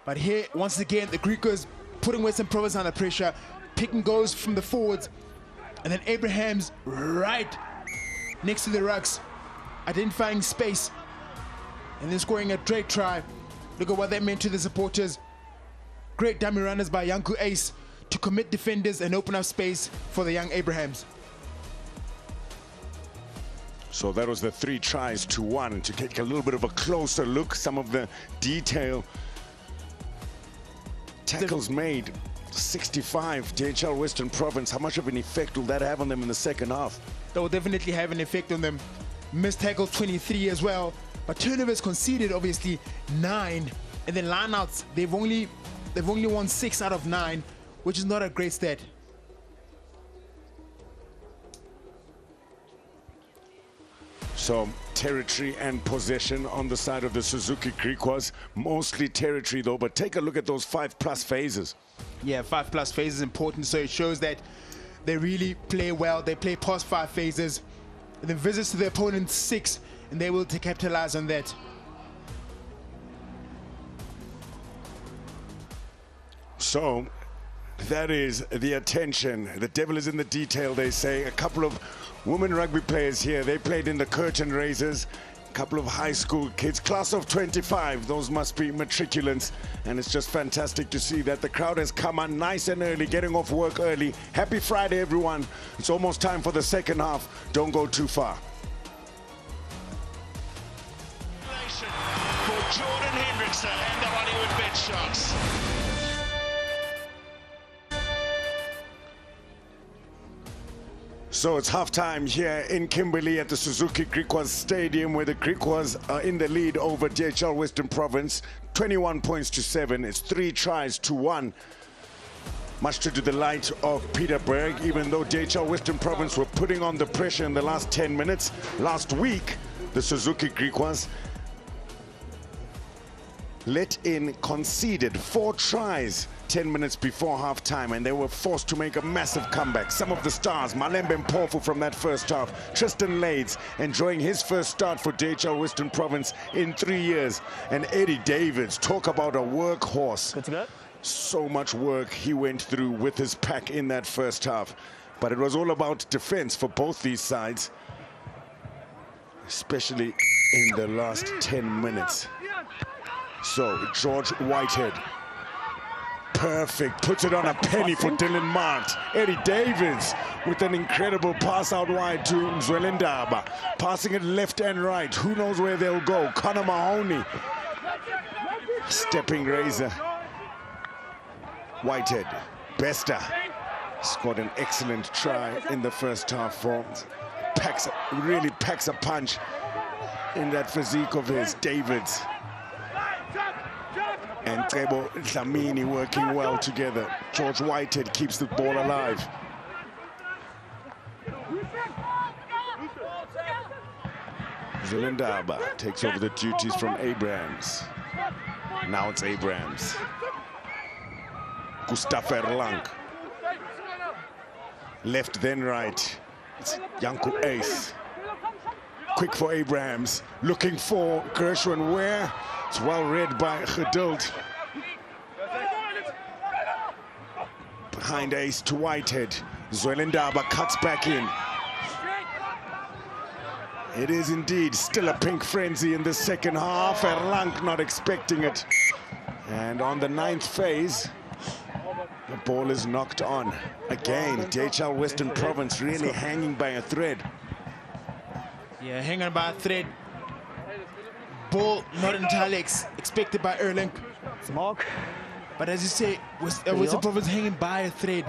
But here, once again, the Griquas putting Western Province under pressure, picking goals from the forwards, and then Abraham's right next to the rucks, identifying space, and then scoring a great try. Look at what that meant to the supporters. Great dummy runners by Yanku Ace to commit defenders and open up space for the young Abrahams. So that was the 3 tries to 1. To take a little bit of a closer look, some of the detail. Tackles made, 65, DHL Western Province. How much of an effect will that have on them in the second half? That will definitely have an effect on them. Missed tackles 23 as well, but turnovers conceded obviously 9, and then lineouts they've only won 6 out of 9, which is not a great stat. So territory and possession on the side of the Suzuki Griquas, mostly territory though, but take a look at those 5+ phases. Yeah, 5+ phases important, so it shows that they really play well. They play past 5 phases, and then visits to the opponent's 6, and they will capitalize on that. So that is the attention. The devil is in the detail, they say. A couple of women rugby players here. They played in the curtain raisers. A couple of high school kids, class of 25. Those must be matriculants. And it's just fantastic to see that the crowd has come on nice and early, getting off work early. Happy Friday, everyone. It's almost time for the second half. Don't go too far. For Jordan Hendrickson and the Hollywood bed shots. So it's halftime here in Kimberley at the Suzuki Griquas Stadium, where the Griquas are in the lead over DHL Western Province, 21 points to 7. It's 3 tries to 1. Much to the delight of Peter Berg, even though DHL Western Province were putting on the pressure in the last 10 minutes. Last week, the Suzuki Griquas conceded 4 tries 10 minutes before halftime, and they were forced to make a massive comeback. Some of the stars, Malembe Mpofu from that first half, Tristan Lades enjoying his first start for DHL Western Province in 3 years, and Eddie Davids, talk about a workhorse. Good to go. So much work he went through with his pack in that first half, but it was all about defense for both these sides, especially in the last 10 minutes. So George Whitehead, perfect, puts it on a penny for Dylan Mart. Eddie Davids with an incredible pass out wide to Mzwelendaba, passing it left and right. Who knows where they'll go? Connor Mahoney, stepping razor. Whitehead, Bester scored an excellent try in the first half for really packs a punch in that physique of his. Davids and Tebo Dlamini working well together. George Whitehead keeps the ball alive. Zulindaba takes over the duties from Abrahams. Now it's Abrahams. Gustav Erlang. Left then right. It's Yanko Ace. Quick for Abrahams. Looking for Gershwin Ware. It's well read by Geduld. Behind Ace to Whitehead. Zwelendaba cuts back in. It is indeed still a pink frenzy in the second half. Erlang not expecting it. And on the 9th phase, the ball is knocked on. Again, DHL Western Province really hanging by a thread. Yeah, hanging by a thread. Ball not entirely expected by Erlang. Mark. But as you say, Western Province hanging by a thread.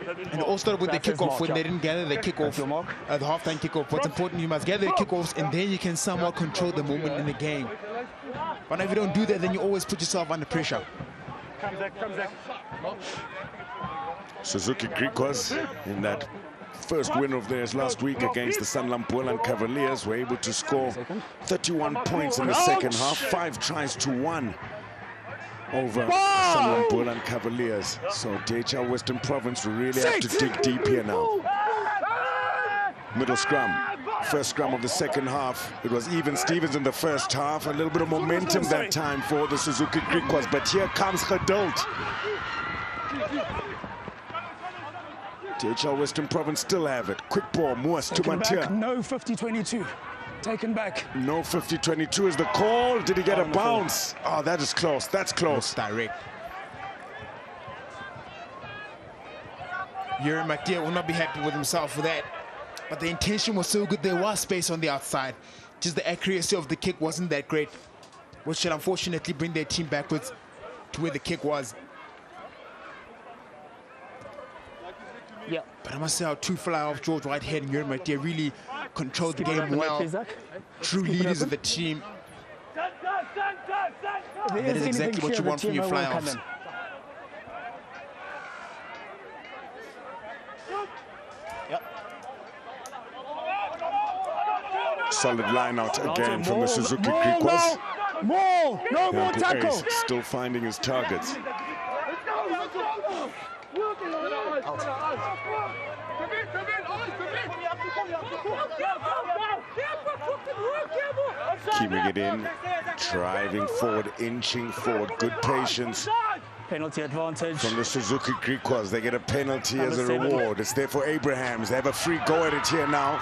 And it all started with the kickoff when they didn't gather the kickoff, the halftime kickoff. What's important, you must gather the kickoffs, and then you can somewhat control the moment in the game. But if you don't do that, then you always put yourself under pressure. Suzuki Griquas, in that first win of theirs last week against the Sanlam Buelan Cavaliers, were able to score 31 points in the second half, 5 tries to 1 over Sanlam Buelan Cavaliers. So DHL Western Province will really have to dig deep here now. Middle scrum, first scrum of the second half. It was even Stevens in the first half. A little bit of momentum that time for the Suzuki Griquas, but here comes Geduld. DHL Western Province still have it. Quick ball, Moos to Matia. No 50-22. Taken back. No 50-22 is the call. Did he get a bounce? Oh, that is close. That's close. Direct. Yuri Matia will not be happy with himself for that. But the intention was so good. There was space on the outside. Just the accuracy of the kick wasn't that great, which should unfortunately bring their team backwards to where the kick was. Yeah. But I must say, our two fly off George Whitehead and Yuri Matia really controlled the game well. True leaders of the team. And that is exactly what you want from your fly-offs. Solid line out again from the Suzuki Griquas. No more tackle. Still finding his targets. Keeping it in, driving forward, inching forward, good patience. Penalty advantage. From the Suzuki Griquas, they get a penalty as a reward. It's there for Abrahams. They have a free go at it here now.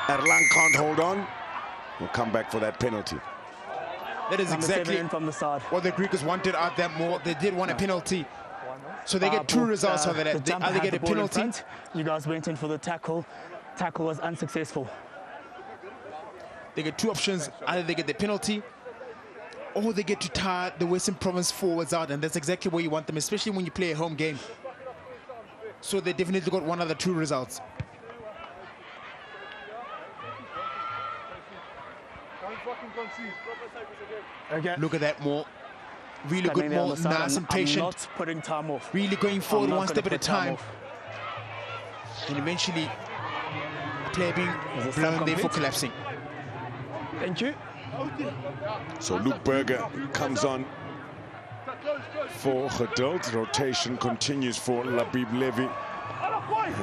Erlang can't hold on. We'll come back for that penalty. That is exactly from the side. what the Griquas wanted out there more. They did want a penalty. So they get 2 results out of that. They either get a penalty. You guys went in for the tackle. Tackle was unsuccessful. They get 2 options. Either they get the penalty or they get to tire the Western Province forwards out. And that's exactly where you want them, especially when you play a home game. So they definitely got one of the 2 results. Okay. Look at that, more. Really good, more nice and patient. I'm not putting time off. Really going forward one step at a time. And eventually, player being blown there for collapsing. Thank you. So Luke Berger comes on for Geduld. Rotation continues for Labib Levy.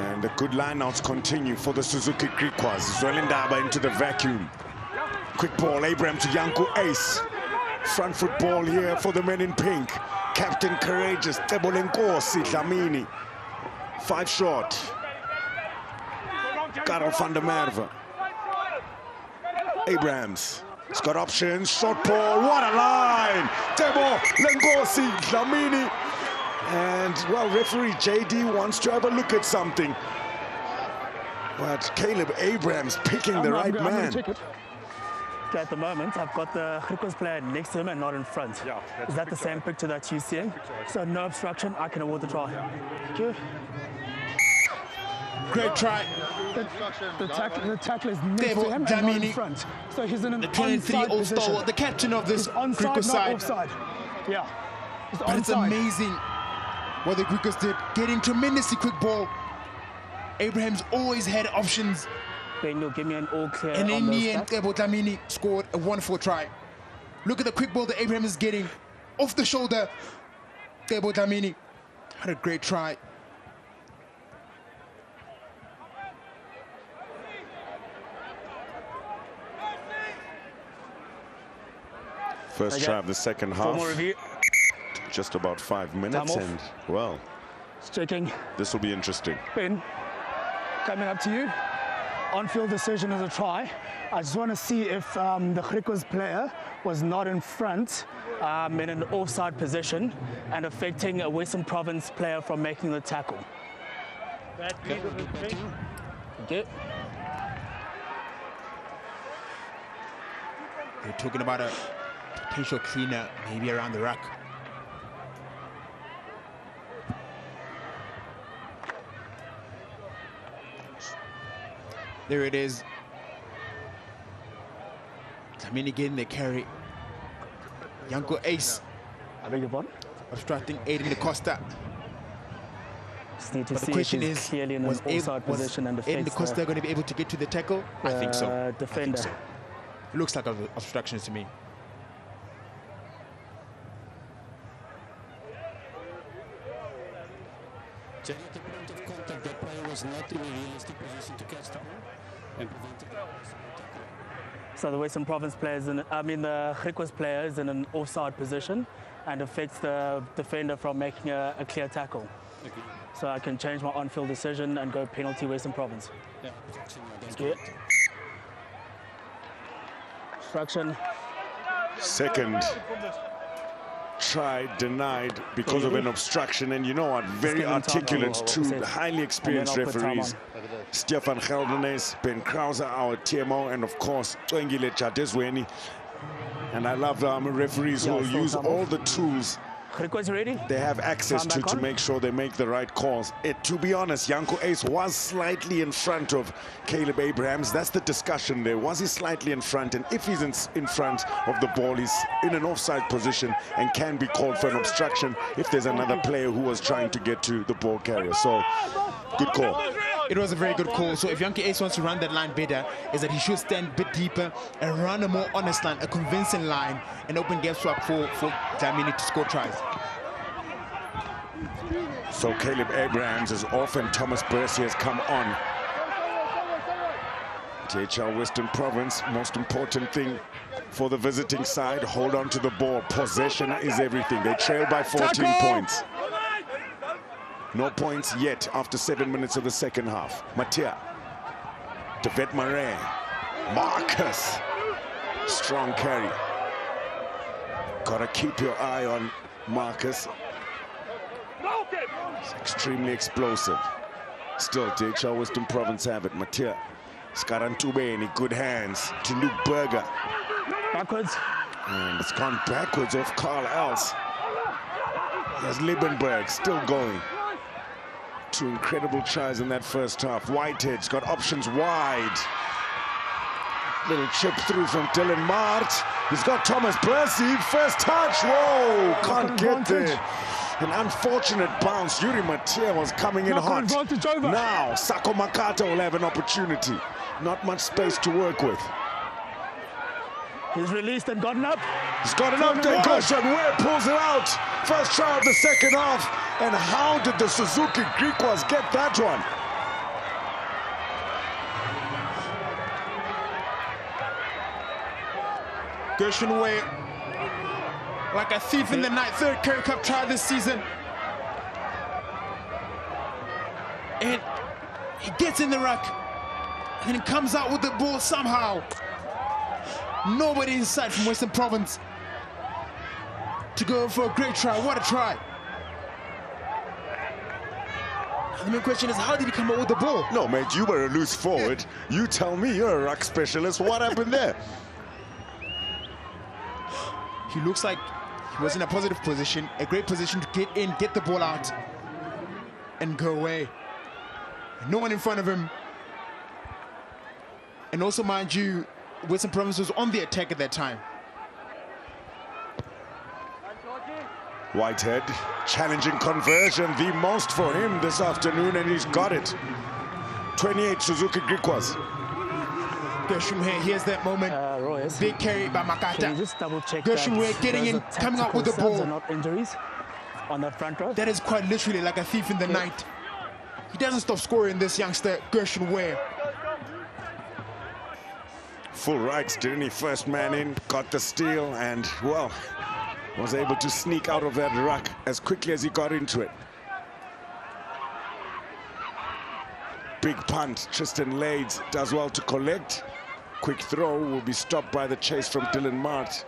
And the good lineouts continue for the Suzuki Griquas. Zwelindaba into the vacuum. Quick ball, Abraham to Yanku Ace. Front foot ball here for the men in pink. Captain Courageous, Tebolenkosi Dlamini. 5 short. Karel van der Merwe. Abrahams. He's got options. Short ball. What a line! Tebolenkosi Dlamini. And, well, referee JD wants to have a look at something. But Caleb Abrahams picking the right man. At the moment, I've got the Griquas player next to him and not in front. Yeah, is that the same picture that you're seeing? So no obstruction, I can award the try. Thank you. Great try. The tackle is next to him and not in front. So he's in an onside position. The captain of this onside, Griquas side. Offside. Yeah. But it's amazing what the Griquas did. Getting tremendously quick ball. Abraham's always had options. Ben, you'll give me an all clear. And in the end, Tebo Dlamini scored a wonderful try. Look at the quick ball that Abraham is getting. Off the shoulder. Tebo Dlamini had a great try. First try of the second half. Review. Just about 5 minutes, and well, checking. This will be interesting. Ben, coming up to you. On-field decision is a try. I just want to see if the Griquas player was not in front In an offside position and affecting a Western Province player from making the tackle. Okay. Okay. They're talking about a potential cleaner, maybe around the ruck. There it is. Dlamini getting the carry. Yanko Ace. I beg your pardon? Obstructing Aiden DaCosta. Just need to But see the question if is, he's clearly in an offside position and Aiden affects DaCosta going to be able to get to the tackle? I think so. Defender. I think so. It looks like obstructions to me. At the point of contact, the player was not in a realistic position to catch the ball and prevented the So the Western Province players, the Griquas player is in an offside position and affects the defender from making a clear tackle. Okay. So I can change my on-field decision and go penalty Western Province. Yeah. Good. Obstruction. Second try denied because of an obstruction, and you know what, very articulate, two highly experienced referees. Stefan Geldernes, Ben Krauser, our TMO, and of course Twengile Jadesweni. And I love referees who will use all the tools Griquas ready? they have access to make sure they make the right calls. To be honest, Yanko Ace was slightly in front of Caleb Abrahams. That's the discussion there. Was he slightly in front? And if he's in front of the ball, he's in an offside position and can be called for an obstruction if there's another player who was trying to get to the ball carrier. So, good call. It was a very good call. So if Yanko Ace wants to run that line better, is that he should stand a bit deeper and run a more honest line, a convincing line, and open gaps up for Dlamini to score tries. So Caleb Abrahams is off and Thomas Bercy has come on. THL Western Province, most important thing for the visiting side, hold on to the ball. Possession is everything. They trail by 14 points. No points yet after 7 minutes of the second half. Mattia, Devet Marais, Marcus, strong carry. Gotta keep your eye on Marcus. It's extremely explosive. Still, THL Western Province have it. Mattia, Skarantube in good hands to Luke Berger. Backwards. And it's gone backwards off Carl Els. There's Liebenberg still going. Two incredible tries in that first half. Whitehead's got options wide. Little chip through from Dylan Mart. He's got Thomas Bercy. First touch. Whoa, can't get there. An unfortunate bounce. Yuri Mattia was coming in hot. Now, Sako Makata will have an opportunity. Not much space to work with. He's released and gotten up. He's gotten up there. Gershon Ware pulls it out. First try of the second half. And how did the Suzuki Griquas get that one? Gershon Ware, like a thief in the night, third Currie Cup try this season. And he gets in the ruck. And then comes out with the ball somehow. Nobody in sight from Western Province to go for a great try. What a try. And the main question is, how did he come out with the ball? No, mate, you were a loose forward. You tell me, you're a ruck specialist. What happened there? He looks like he was in a positive position, a great position to get in, get the ball out, and go away. No one in front of him. And also, mind you, Western Province was on the attack at that time. Whitehead, challenging conversion, the most for him this afternoon, and he's got it. 28 Suzuki Griquas. Gershon Ware, here's that moment. Royce, big carry by Makata. can you just double check Gershon Ware getting in, coming out with the ball. And not injuries on that front row? That is quite literally like a thief in the night. He doesn't stop scoring, this youngster, Gershon Ware. Full rights, didn't he? First man in, got the steal, and, well, was able to sneak out of that ruck as quickly as he got into it. Big punt, Tristan Lades does well to collect. Quick throw will be stopped by the chase from Dylan Mart.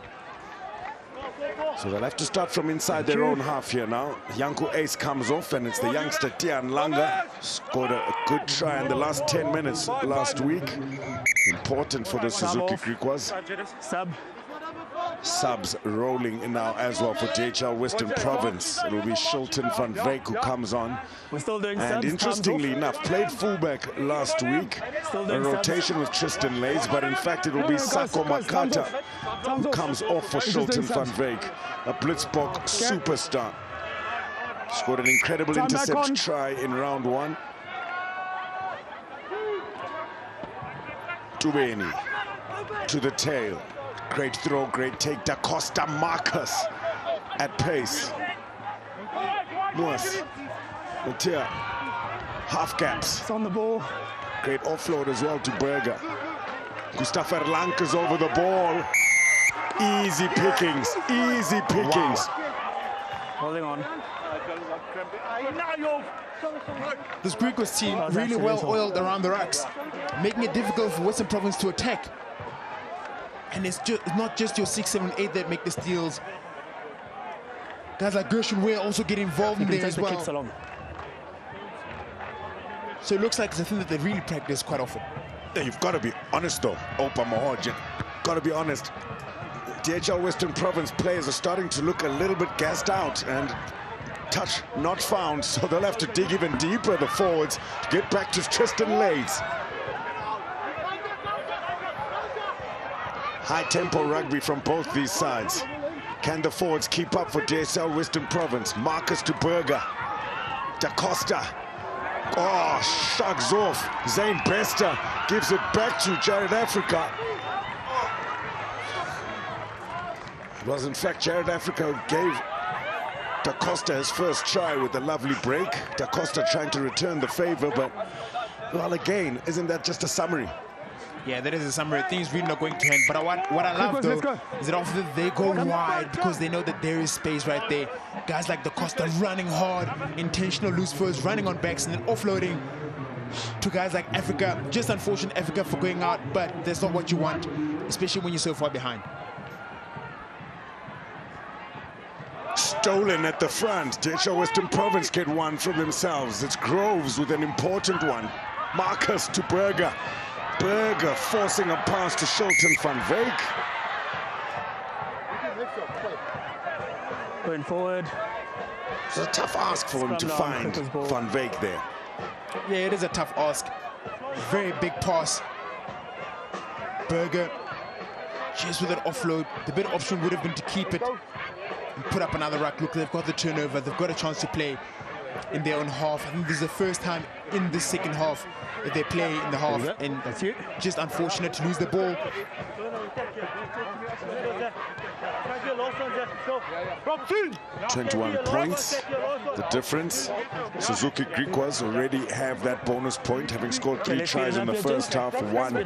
So they'll have to start from inside their own half here now. Yanku Ace comes off, and it's the youngster Tian Langa. Scored a good try in the last 10 minutes last week. Important for the Suzuki Griquas. Subs rolling in now as well for DHL Western Province. It will be Shilton van Wyk who comes on. We're still doing and subs, interestingly enough, played fullback last week. A rotation with Tristan Lades, but in fact it will be Sako Makata who comes off for Shilton van Wyk, a Blitzbok superstar. Scored an incredible intercept try in round one. Tubeni to the tail. Great throw, great take. Da Costa Marcus at pace. Moas, Matia, half gaps. It's on the ball. Great offload as well to Berger. Gustav Erlankes over the ball. Easy pickings, easy pickings. Wow. Holding on. This Griquas team really well oiled around the racks, making it difficult for Western Province to attack. And it's not just your 6, 7, 8 that make the steals. Guys like Gershon Ware also get involved in there as well. So it looks like it's a thing that they really practice quite often. Yeah, you've got to be honest though, Opa Mahorjan. Got to be honest. DHL Western Province players are starting to look a little bit gassed out, and touch not found, so they'll have to dig even deeper, the forwards, to get back to Tristan Lades. High-tempo rugby from both these sides. Can the forwards keep up for DSL Western Province? Marcus to Berger. Da Costa. Oh, shugs off. Zane Bester gives it back to Jared Africa. It was in fact Jared Africa who gave Da Costa his first try with a lovely break. Da Costa trying to return the favor, but, well, again, isn't that just a summary? Yeah, that is a summary. Things really not going to end. But what I love, though, is that often they go wide because they know that there is space right there. Guys like Da Costa running hard, intentional loose foes, running on backs, and then offloading to guys like Africa. Just unfortunate Africa for going out, but that's not what you want, especially when you're so far behind. Stolen at the front. DHL Western Province get one from themselves. It's Groves with an important one. Marcus to Berger. Berger forcing a pass to Shilton van Wyk. Going forward. It's a tough ask for him to find van Wyk there. Yeah, it is a tough ask. Very big pass. Berger just with an offload. The better option would have been to keep it and put up another ruck. Look, they've got the turnover. They've got a chance to play. in their own half. I think this is the first time in the second half that they play in the half, and that's it. Just unfortunate to lose the ball. 21 points, the difference. Suzuki Griquas already have that bonus point, having scored 3 tries in the first half, 1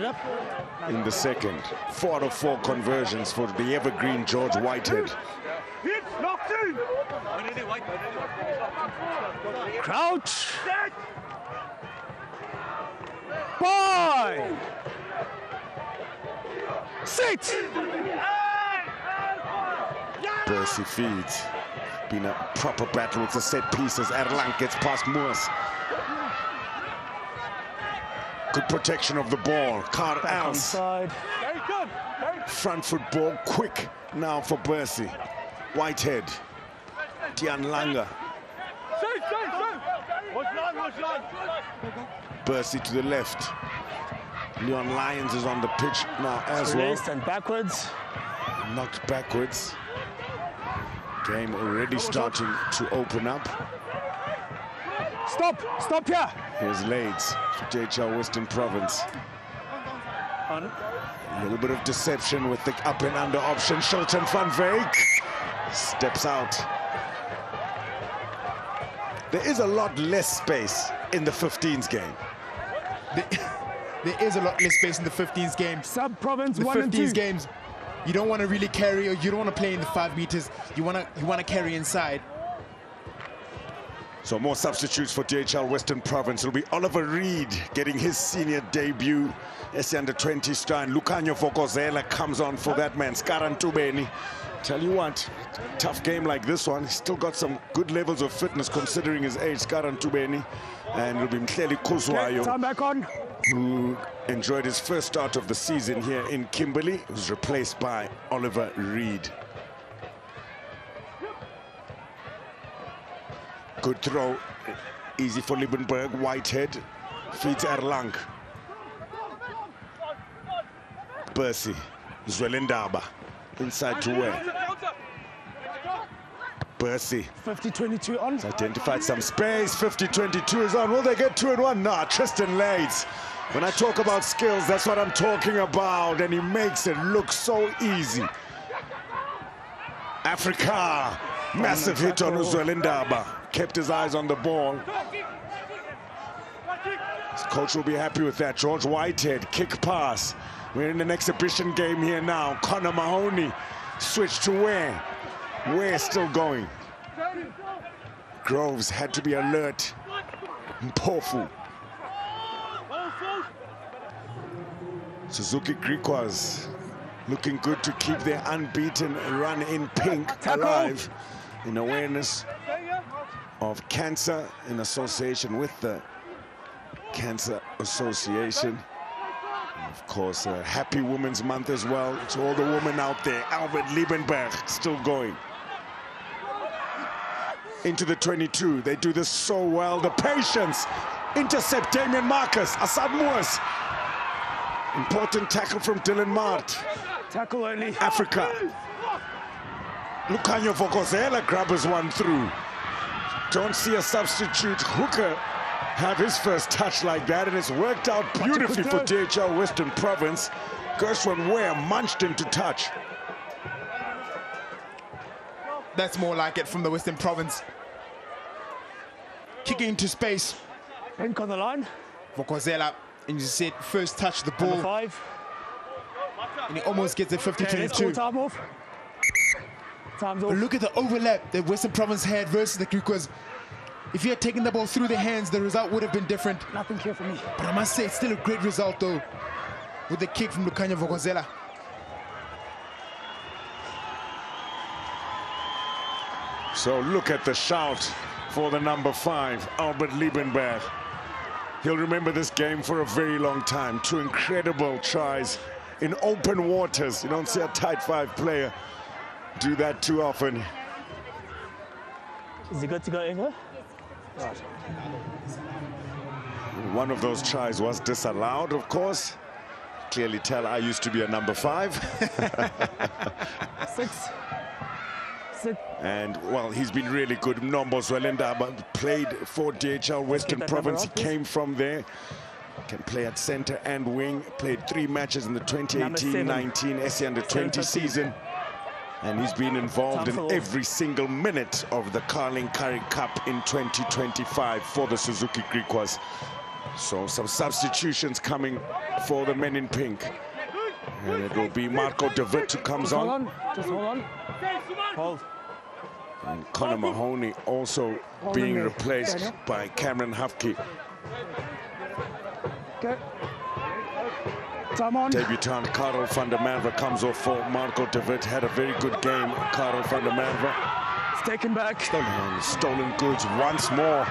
in the second. 4 out of 4 conversions for the evergreen George Whitehead. Crouch. Boy. Sit. Percy feeds. Been a proper battle with the set pieces. Erlang gets past Moors. Good protection of the ball. Carl Els. Front foot ball, quick now for Percy. Whitehead. Tian Langa. Percy to the left. Leon Lyons is on the pitch now as well. And backwards. Knocked backwards. Game already starting to open up. Stop here. Here's Lades for JHL Western Province. A little bit of deception with the up and under option. Shilton van Veek steps out. There is a lot less space in the 15s game. There is a lot less space in the 15s game. Sub-province 1 and 2. The 15s games, you don't want to really carry, or you don't want to play in the 5 meters. You want to carry inside. So more substitutes for DHL Western Province. It'll be Oliver Reed getting his senior debut. SA under-20 strand. Lucanio Vokozela comes on for that man. Skaran Tubeni. Tell you what, tough game like this one. He's still got some good levels of fitness considering his age. Skaran Tubeni. And it'll be Mhleli Kuzwayo, time back on, who enjoyed his first start of the season here in Kimberley. Who's replaced by Oliver Reed. Good throw, easy for Liebenberg. Whitehead feeds Erlang. Percy, Zwelendaba, inside to where? Percy. 50-22 on. He's identified some space. 50-22 is on. Will they get 2 and 1? Nah, Tristan Lades. When I talk about skills, that's what I'm talking about, and he makes it look so easy. Africa, massive hit on Uzwelendaba. Kept his eyes on the ball. His coach will be happy with that. George Whitehead, kick pass. We're in an exhibition game here now. Connor Mahoney, switch to where? Where still going? Groves had to be alert. Mpofu. Suzuki Griquas looking good to keep their unbeaten run in pink alive, in awareness of cancer, in association with the Cancer Association. And of course, Happy Women's Month as well to all the women out there. Albert Liebenberg still going. Into the 22, they do this so well. The patience, intercept Damian Marcus, Assad Moors. Important tackle from Dylan Mart. Tackle only. Africa. Lucanio Vokozela grabs one through. Don't see a substitute hooker have his first touch like that, and it's worked out beautifully for DHL Western Province. Gershwin Ware munched him to touch. That's more like it from the Western Province. Kicking into space. Pink on the line. Vokozela, and you said first touch the ball. Number 5. And he almost gets it 50-22. Time off. Time's off. But look at the overlap that Western Province had versus the Griquas. If he had taken the ball through their hands, the result would have been different. Nothing here for me. But I must say, it's still a great result, though, with the kick from Lucanio Vokozela. So look at the shout for the number 5, Albert Liebenberg. He'll remember this game for a very long time. 2 incredible tries in open waters. You don't see a tight 5 player do that too often. Is he good to go, Inga? Right. One of those tries was disallowed, of course. Clearly tell I used to be a number 5. 6. And, well, he's been really good. Nombo Zwelendaba played for DHL Western Province. He came from there. Can play at center and wing. Played 3 matches in the 2018-19 SC Under-20 season. And he's been involved in every single minute of the Carling Currie Cup in 2025 for the Suzuki Griquas. So some substitutions coming for the men in pink. And it will be Marco de Wit who comes on. Just hold on. Hold. And Connor Mahoney also being replaced by Cameron Hufke. Okay. Time on. Debutant Karel van der Merwe comes off for Marco de Wit. Had a very good game, Karel van der Merwe. It's taken back. Stolen goods once more.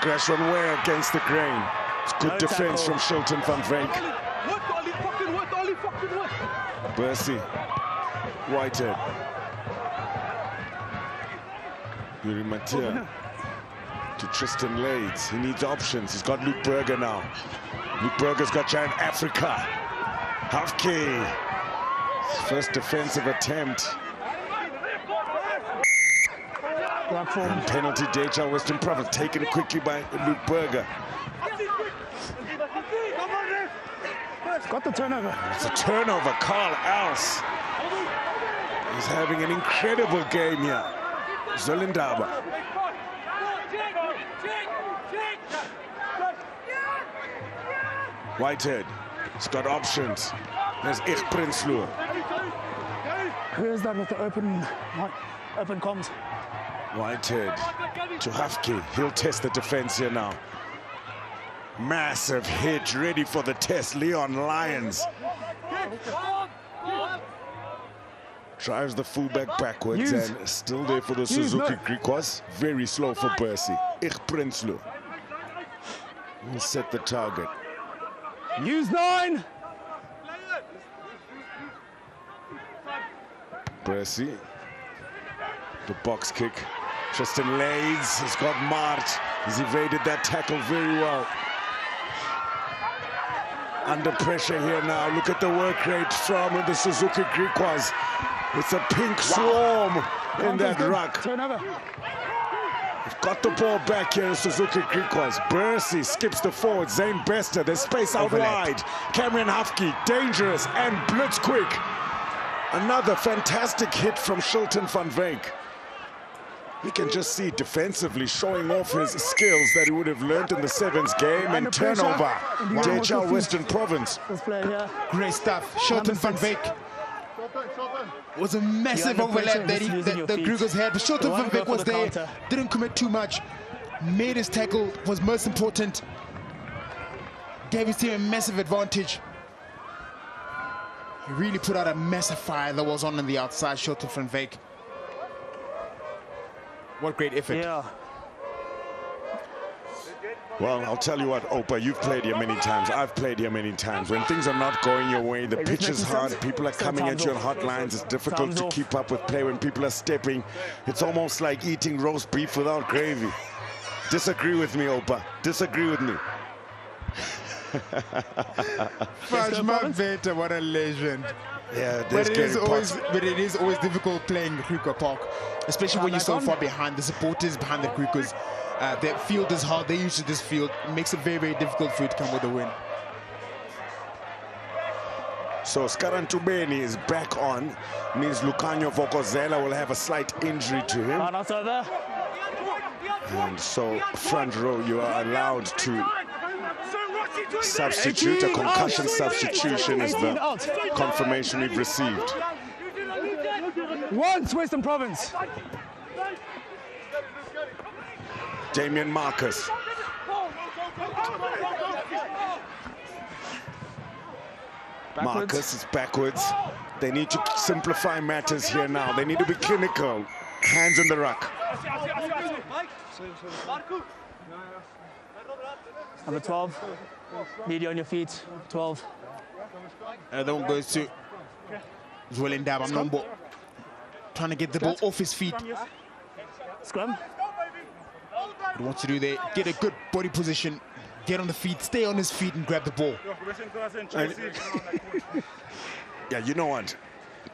Gresham Way against the grain. It's good defense from Shilton van Veek. Bercy. Whitehead. Yuri Matia to Tristan Lades. He needs options. He's got Luke Berger now. Luke Berger's got Giant Africa. Hufke. First defensive attempt. And penalty DHL Western Province taken quickly by Luke Berger. Got the turnover. It's a turnover. Carl Als. He's having an incredible game here. Zwelendaba. Whitehead. He's got options. There's Ich Prinsloo. Who is that with the open comms? Whitehead to Hufke. He'll test the defense here now. Massive hit, ready for the test. Leon Lyons drives the fullback backwards and still there for the Suzuki Griquas. Very slow for Bercy. Ich Prinsloo will set the target. Use 9. Bercy, the box kick. Tristan Lades has got Mart. He's evaded that tackle very well. Under pressure here now. Look at the work rate from the Suzuki Griquas. It's a pink swarm in that ruck. We've got the ball back here in Suzuki Griquas. Bercy skips the forward. Zane Bester. There's space out wide. Cameron Hufke, dangerous and blitz quick. Another fantastic hit from Shilton van Veek. You can just see defensively showing off his skills that he would have learned in the Sevens game and turnover. DHL Western Province. Great stuff. Shilton van Veek was a massive overlap that the Griquas had. But Shilton van Veek was there, didn't commit too much, made his tackle, was most important, gave his team a massive advantage. He really put out a massive fire that was on the outside, Shilton van Veek. What great effort. Yeah. Well, I'll tell you what, Opa, you've played here many times. I've played here many times. When things are not going your way, the pitch is hard, people are coming at you on hotlines, it's difficult to keep up with play when people are stepping. It's almost like eating roast beef without gravy. Disagree with me, Opa. Disagree with me. Fajman Veta, what a legend. Yeah, but it is always difficult playing Griquas Park, especially when you're so far behind. The supporters behind the Griquas, their field is hard. They're used to this field. It makes it very, very difficult for you to come with a win. So Skarantubeni is back on. Means Lucanio Vokozela will have a slight injury to him. And so front row, you are allowed to substitute. A concussion substitution is the confirmation we've received. Once Western Province. Damian Marcus. Marcus is backwards. They need to simplify matters here now. They need to be clinical. Hands in the ruck. Number 12. Media on your feet. 12. That one goes to Zwelendaba Nombo. Trying to get the ball off his feet. Scrum. What he wants to do there, get a good body position, get on the feet, stay on his feet and grab the ball. Yeah, you know what?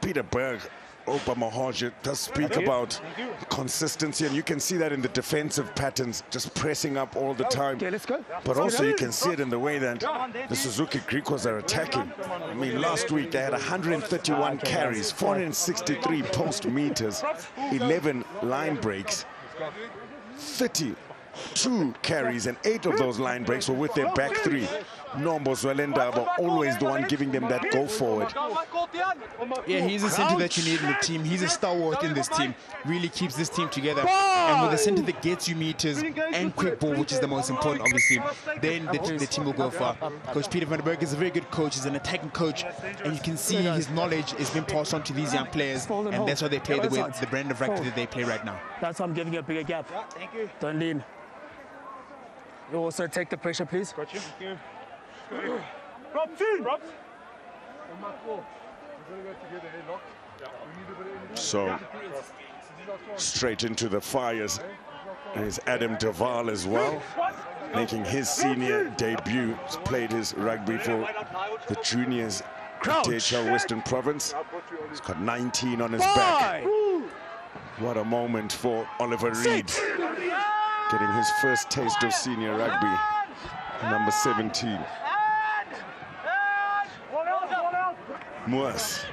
Peter Berg Opa Mahoja does speak about consistency, and you can see that in the defensive patterns, just pressing up all the time. Okay, let's go. But also you can see it in the way that the Suzuki Griquas are attacking. I mean, last week they had 131 carries, 463 post meters, 11 line breaks, 32 carries, and 8 of those line breaks were with their back three. Nombo Zwelendaba, always the one giving them that go forward. Yeah, he's the center that you need in the team. He's a stalwart in this team. Really keeps this team together. And with the center that gets you meters and quick ball, which is the most important, obviously, then the team will go far. Coach Peter van der Berg is a very good coach. He's an attacking coach, and you can see his knowledge has been passed on to these young players, and that's why they play the brand of rugby that they play right now. That's why I'm giving you a bigger gap. Don't lean. You also take the pressure, please. Got you. Thank you. So straight into the fires is Adam Duval as well, making his senior debut. He's played his rugby for the juniors at DHL Western Province. He's got 19 on his back. What a moment for Oliver Reed, getting his first taste of senior rugby, number 17. Moos.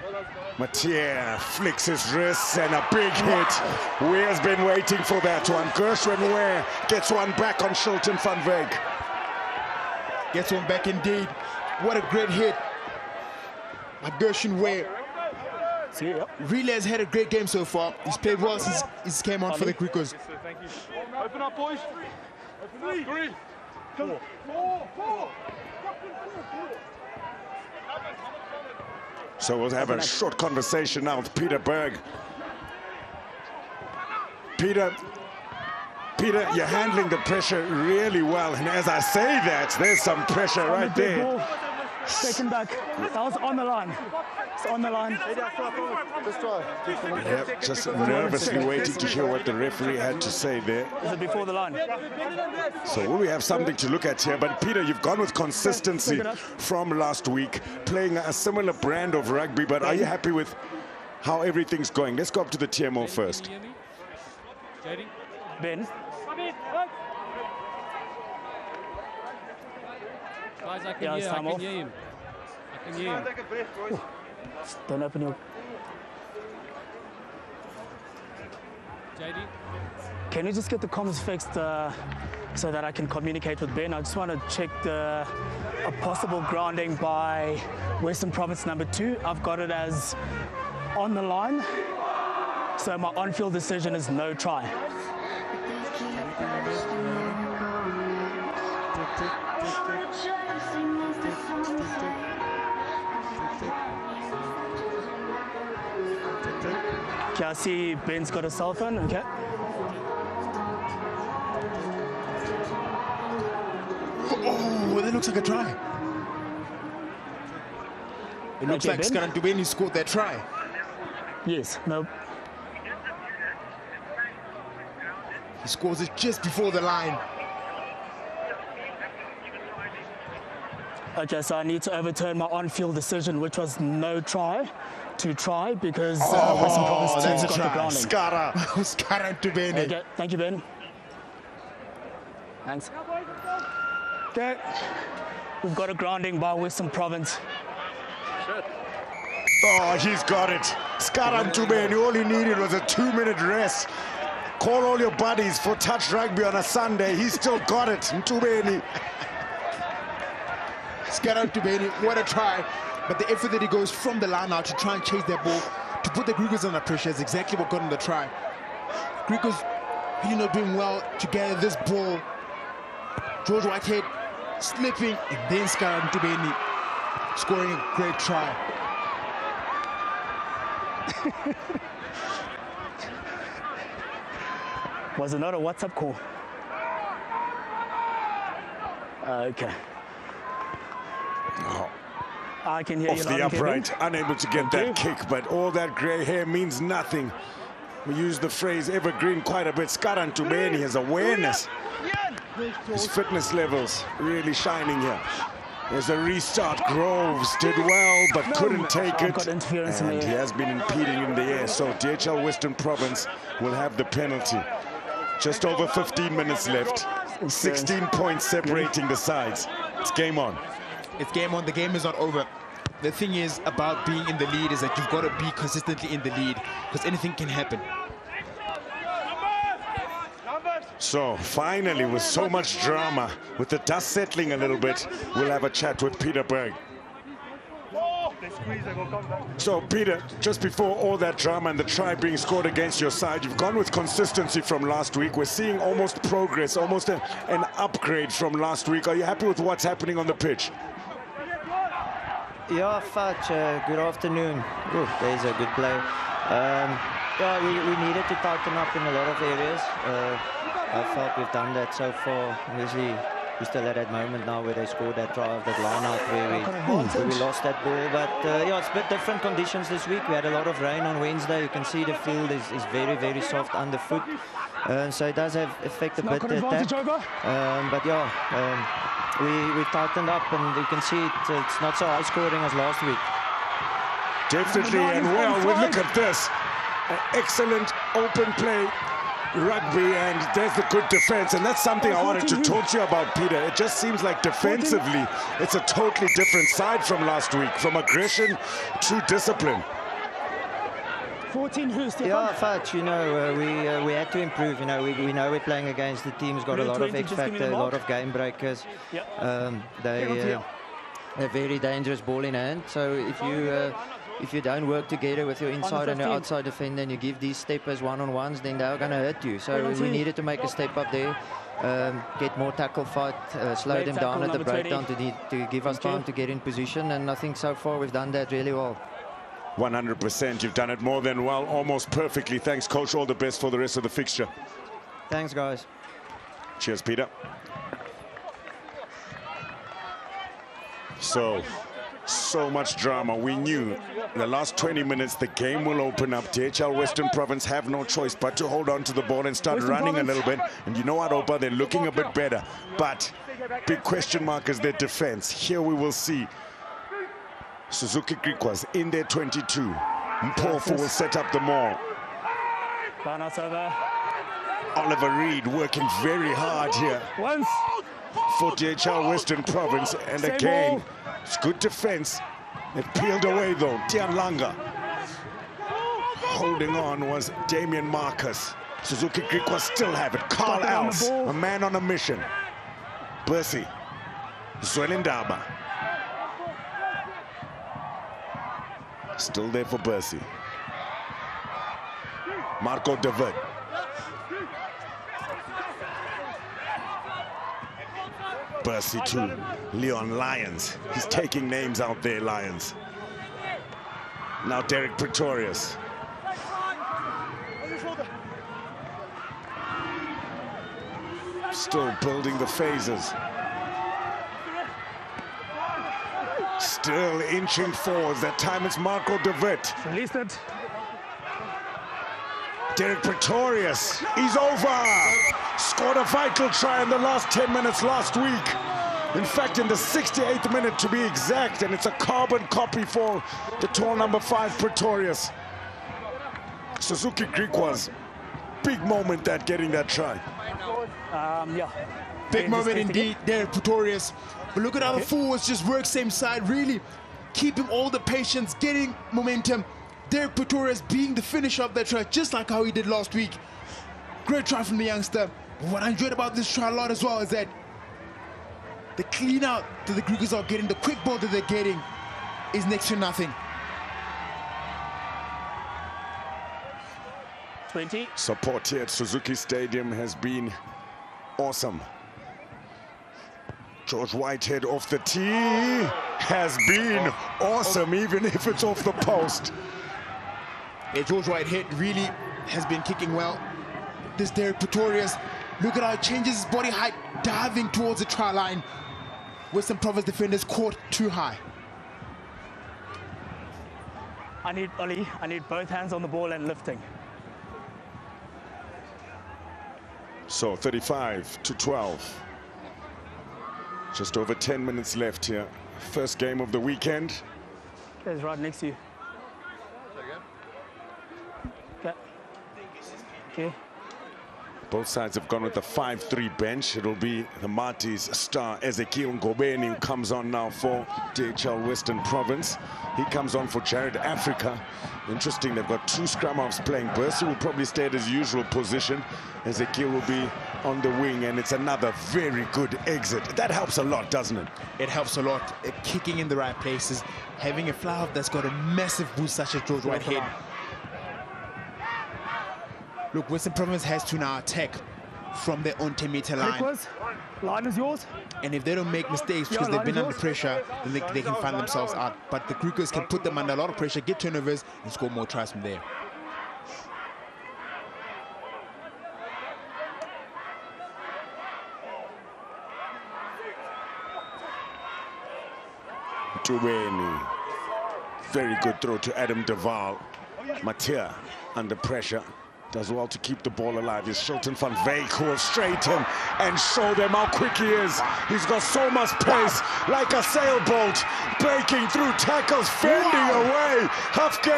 Mathieu flicks his wrists and a big hit. Weir's been waiting for that one. Gershwin Weir gets one back on Shilton van Wyk. Gets one back indeed. What a great hit. Gershwin Weir really has had a great game so far. He's played well since he came on for the Griquas. Thank you. Open up, boys. Open up. 3. 4. So we'll have a short conversation now with Peter Berg. Peter, you're handling the pressure really well. And as I say that, there's some pressure right there. Second back. That was on the line. It's on the line. Yep, just nervously waiting to hear what the referee had to say there. Is it before the line? So will we have something to look at here? But Peter, you've gone with consistency from last week, playing a similar brand of rugby, but are you happy with how everything's going? Let's go up to the TMO first. Ben. Guys, I can hear him. I can hear him. Don't open your... JD? Can you just get the comms fixed so that I can communicate with Ben? I just want to check a possible grounding by Western Province number 2. I've got it as on the line. So my on-field decision is no try. Okay, I see Ben's got a cell phone, okay. Oh, that looks like a try. It looks like Scaran Dubeni scored that try. Yes, no. He scores it just before the line. Okay, so I need to overturn my on-field decision, which was no try, to try, because Western Province team's got the grounding. Scaran Dubeni. Okay, thank you, Ben. Thanks. Okay, we've got a grounding by Western Province. Oh, he's got it. Scaran Dubeni, all he needed was a 2-minute rest. Call all your buddies for touch rugby on a Sunday. He's still got it, Dubeni. Scaran Dubeni, what a try. But the effort that he goes from the line out to try and chase that ball, to put the Griquas under pressure is exactly what got him the try. Griquas really not doing well to gather this ball. George Whitehead slipping, and then Scaran Dubeni scoring a great try. Was it not a WhatsApp call? Okay. Oh. I can hear you. Off the upright, unable to get that kick, but all that grey hair means nothing. We use the phrase evergreen quite a bit. Scaran Dubeni has awareness. His fitness levels really shining here. There's a restart. Groves did well, but couldn't take it. Got interference in And the he air. has been impeding in the air. So DHL Western Province will have the penalty. Just over 15 minutes left. 16 points separating the sides. It's game on. It's game on. The game is not over. The thing is about being in the lead is that you've got to be consistently in the lead because anything can happen. So finally, with so much drama, with the dust settling a little bit, we'll have a chat with Peter Berg. So Peter, just before all that drama and the try being scored against your side, you've gone with consistency from last week. We're seeing almost progress, almost an upgrade from last week. Are you happy with what's happening on the pitch? Yeah, Fudge, good afternoon. Ooh, there's a good play. Yeah, we needed to tighten up in a lot of areas. I felt we've done that so far. Obviously, we're still at that moment now where they scored that drive, that line out where we lost that ball. But yeah, it's a bit different conditions this week. We had a lot of rain on Wednesday. You can see the field is very, very soft underfoot. So it does have affect a bit the attack. But yeah, we tightened up, and you can see it's not so high scoring as last week. Definitely, and well, look at this. An excellent open play rugby, and there's the good defense, and that's something I wanted to talk to you about, Peter. It just seems like defensively it's a totally different side from last week, from aggression to discipline. 14 who, Stefan? Yeah, Fudge, you know, we had to improve. You know, we know we're playing against the team's got a lot of X factor, a lot of game breakers. They're a very dangerous ball in hand. So if you don't work together with your inside and your outside defender and you give these steppers one-on-ones, then they're going to hurt you. So we needed to make a step up there, get more tackle fight, slow them down at the breakdown to give us time to get in position. And I think so far we've done that really well. 100%. You've done it more than well, almost perfectly. Thanks, Coach. All the best for the rest of the fixture. Thanks, guys. Cheers, Peter. So much drama. We knew the last 20 minutes the game will open up. DHL Western Province have no choice but to hold on to the ball and start running a little bit. And you know what, Opa, they're looking a bit better. But big question mark is their defense. Here we will see Suzuki Griquas in their 22. Mpofu will set up the maul. Oliver Reed working very hard here for DHL Western Province. And again, it's good defense. They've peeled away though. Tianlanga. Holding on was Damian Marcus. Suzuki Griquas still have it. Carl Els, a man on a mission. Bercy. Zwelindaba. Still there for Bercy. Marco David. Bercy to Leon Lyons. He's taking names out there, Lyons. Now Derek Pretorius. Still building the phases. Still inching forwards. That time it's Marco David. Released it. Derek Pretorius, he's over. Scored a vital try in the last 10 minutes last week. In fact, in the 68th minute to be exact, and it's a carbon copy for the tall number 5 Pretorius. Suzuki Griquas, big moment that getting that try. Yeah. Big moment indeed, Derek Pretorius. But look at how the forwards just work same side, really keeping all the patience, getting momentum. Derek Pretorius being the finisher of that try, just like how he did last week. Great try from the youngster. But what I enjoyed about this try a lot as well is that the clean out that the Griquas are getting, the quick ball that they're getting is next to nothing. 20. Support here at Suzuki Stadium has been awesome. George Whitehead off the tee has been awesome, even if it's off the post. Yeah, George Whitehead really has been kicking well. This Derek Pretorius, look at how he changes his body height, diving towards the try line. Western Province defenders caught too high. I need both hands on the ball and lifting. So 35-12. Just over 10 minutes left here. First game of the weekend. It's right next to you. Okay. Okay. Both sides have gone with the 5-3 bench. It'll be the Marty's star Ezekiel Ngobeni who comes on now for DHL Western Province. He comes on for Jared Africa. Interesting, they've got two scrum halves playing. Bursey will probably stay at his usual position. Ezekiel will be on the wing, and it's another very good exit. That helps a lot, doesn't it? It helps a lot. Kicking in the right places, having a fly half that's got a massive boost such as George Whitehead. Look, Western Province has to now attack from their own 10-meter line. Griquas, line is yours. And if they don't make mistakes because they've been under pressure, then they can find themselves out. But the Griquas can put them under a lot of pressure, get turnovers, and score more tries from there. Tuweni. Very good throw to Adam Duval. Matia under pressure. Does well to keep the ball alive. Is Shilton van Wyk who will straight him and show them how quick he is. He's got so much pace, like a sailboat, breaking through tackles, fending away. Hafke!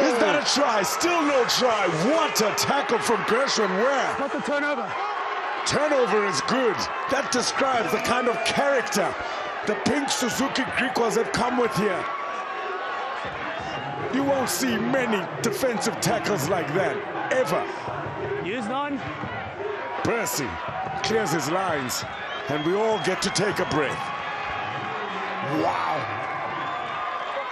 Is that a try? Still no try. What a tackle from Gershwin. Where? Got the turnover. Turnover is good. That describes the kind of character the pink Suzuki Griquas have come with here. You won't see many defensive tackles like that, ever. Use 9. Percy clears his lines, and we all get to take a breath. Wow.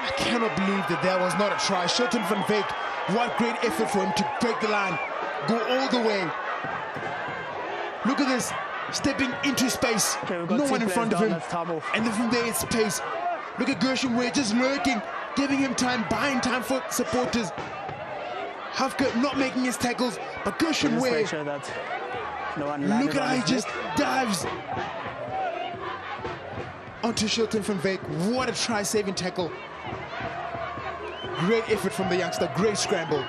I cannot believe that was not a try. Shilton van Wyk, what great effort for him to break the line, go all the way. Look at this, stepping into space, no one in front of him, and then from there it's space. Look at Gershwin Ware just lurking, giving him time, buying time for supporters. Hafke not making his tackles, but Gershwin Ware, sure that no one look at how he just dives onto Shilton van Wyk. What a try-saving tackle. Great effort from the youngster, great scramble.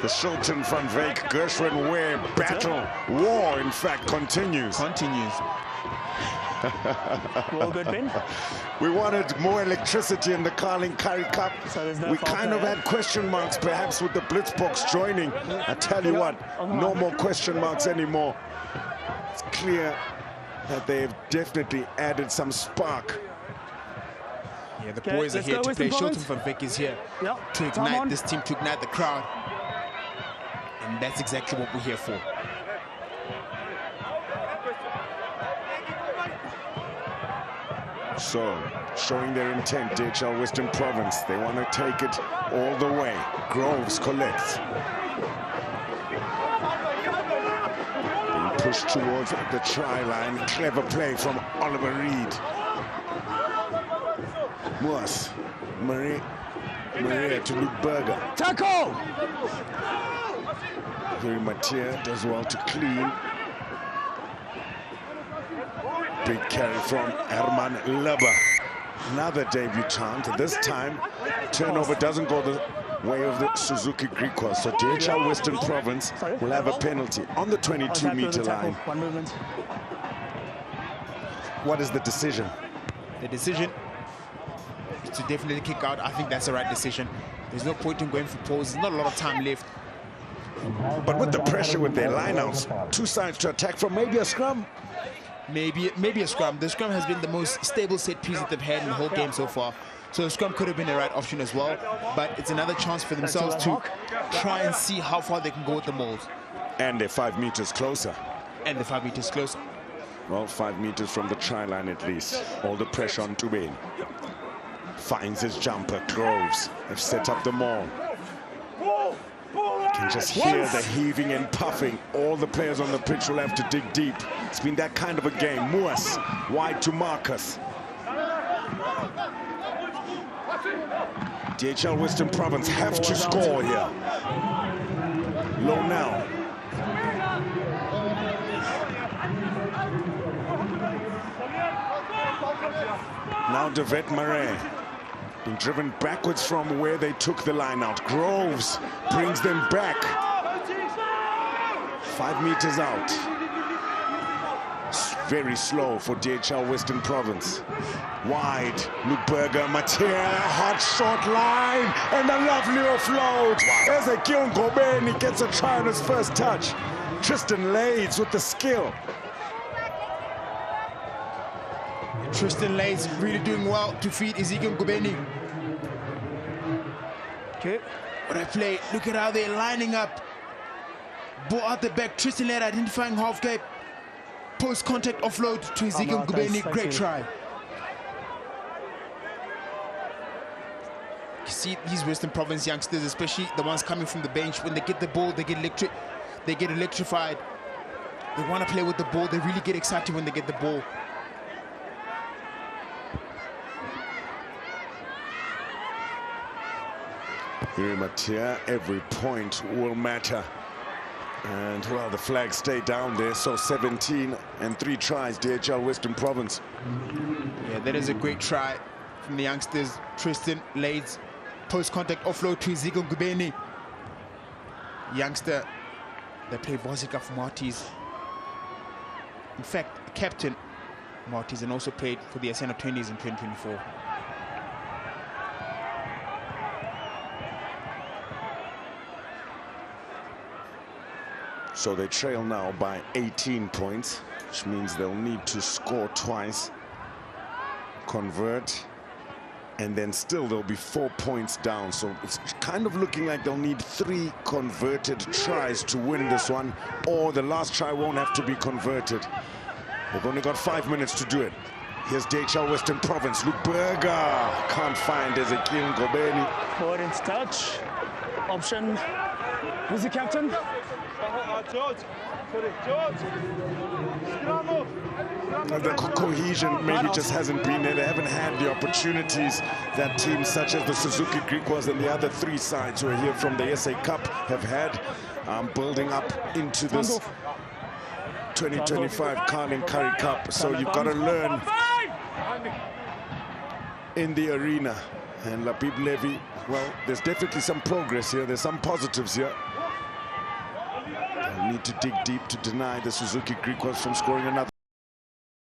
The Shilton van Wyk, Gershwin Ware battle, war in fact, continues. Well, good, Ben. We wanted more electricity in the Carling Currie Cup. So no we kind of had question marks perhaps with the Blitzbox joining. I tell you what, no more question marks anymore. It's clear that they've definitely added some spark. Yeah, the boys are here to play. Shilton van Wyk is here to ignite this team, to ignite the crowd. And that's exactly what we're here for. So, showing their intent, DHL Western Province. They want to take it all the way. Groves collects. Being pushed towards the try line. Clever play from Oliver Reed. Moas. Maria to Luke Berger. Tackle! Here Matia does well to clean. Big carry from Herman Leber. Another debutant. This time, turnover doesn't go the way of the Suzuki Griquas. So DHL Western Province will have a penalty on the 22-meter line. One movement. What is the decision? The decision is to definitely kick out. I think that's the right decision. There's no point in going for pause. There's not a lot of time left. But with the pressure with their lineouts, two sides to attack from maybe a scrum. Maybe a scrum. The scrum has been the most stable set piece that they've had in the whole game so far. So the scrum could have been the right option as well. But it's another chance for themselves to try and see how far they can go with the mauls. And they're 5 meters closer. And they're 5 meters closer. Well, 5 meters from the try line at least. All the pressure on Tubain. Finds his jumper. Groves have set up the maul. You can just hear the heaving and puffing. All the players on the pitch will have to dig deep. It's been that kind of a game. Moas wide to Marcus. DHL Western Province have to score here. Low now. Now Devet Marais. Being driven backwards from where they took the line out. Groves brings them back. 5 meters out. very slow for DHL Western Province. Wide, Luberger, Matia, hot short line, and a lovely offload. Ezekiel Ngobeni gets a try on his first touch. Tristan Lades with the skill. Tristan Lades really doing well to feed Ezekiel Ngobeni. Okay. What a play. Look at how they're lining up. Ball out the back. Tristan Lade identifying half gap. Post contact offload to Ezekiel Ngobeni. Great try. You see these Western Province youngsters, especially the ones coming from the bench, when they get the ball, they get electrified. They want to play with the ball. They really get excited when they get the ball. Currie Matia, every point will matter. And well, the flags stay down there, so 17 and 3 tries, DHL Western Province. Yeah, that is a great try from the youngsters. Tristan Lades, post-contact offload to Ezekiel Ngobeni. Youngster that played Vosika for Marties. In fact, captain Marties, and also played for the Asana 20s in 2024. So they trail now by 18 points, which means they'll need to score twice, convert, and then still they'll be 4 points down. So it's kind of looking like they'll need 3 converted tries to win this one, or the last try won't have to be converted. They've only got 5 minutes to do it. Here's DHL Western Province. Luberger can't find Ezekiel Ngobeni. Forward into touch. Option. Who's the captain? The cohesion maybe just hasn't been there. They haven't had the opportunities that teams such as the Suzuki Griquas and the other 3 sides who are here from the SA Cup have had, building up into this 2025 Carling Currie Cup. So you've got to learn in the arena. And Labib Levy, well, there's definitely some progress here. There's some positives here. They'll need to dig deep to deny the Suzuki Griquas from scoring another.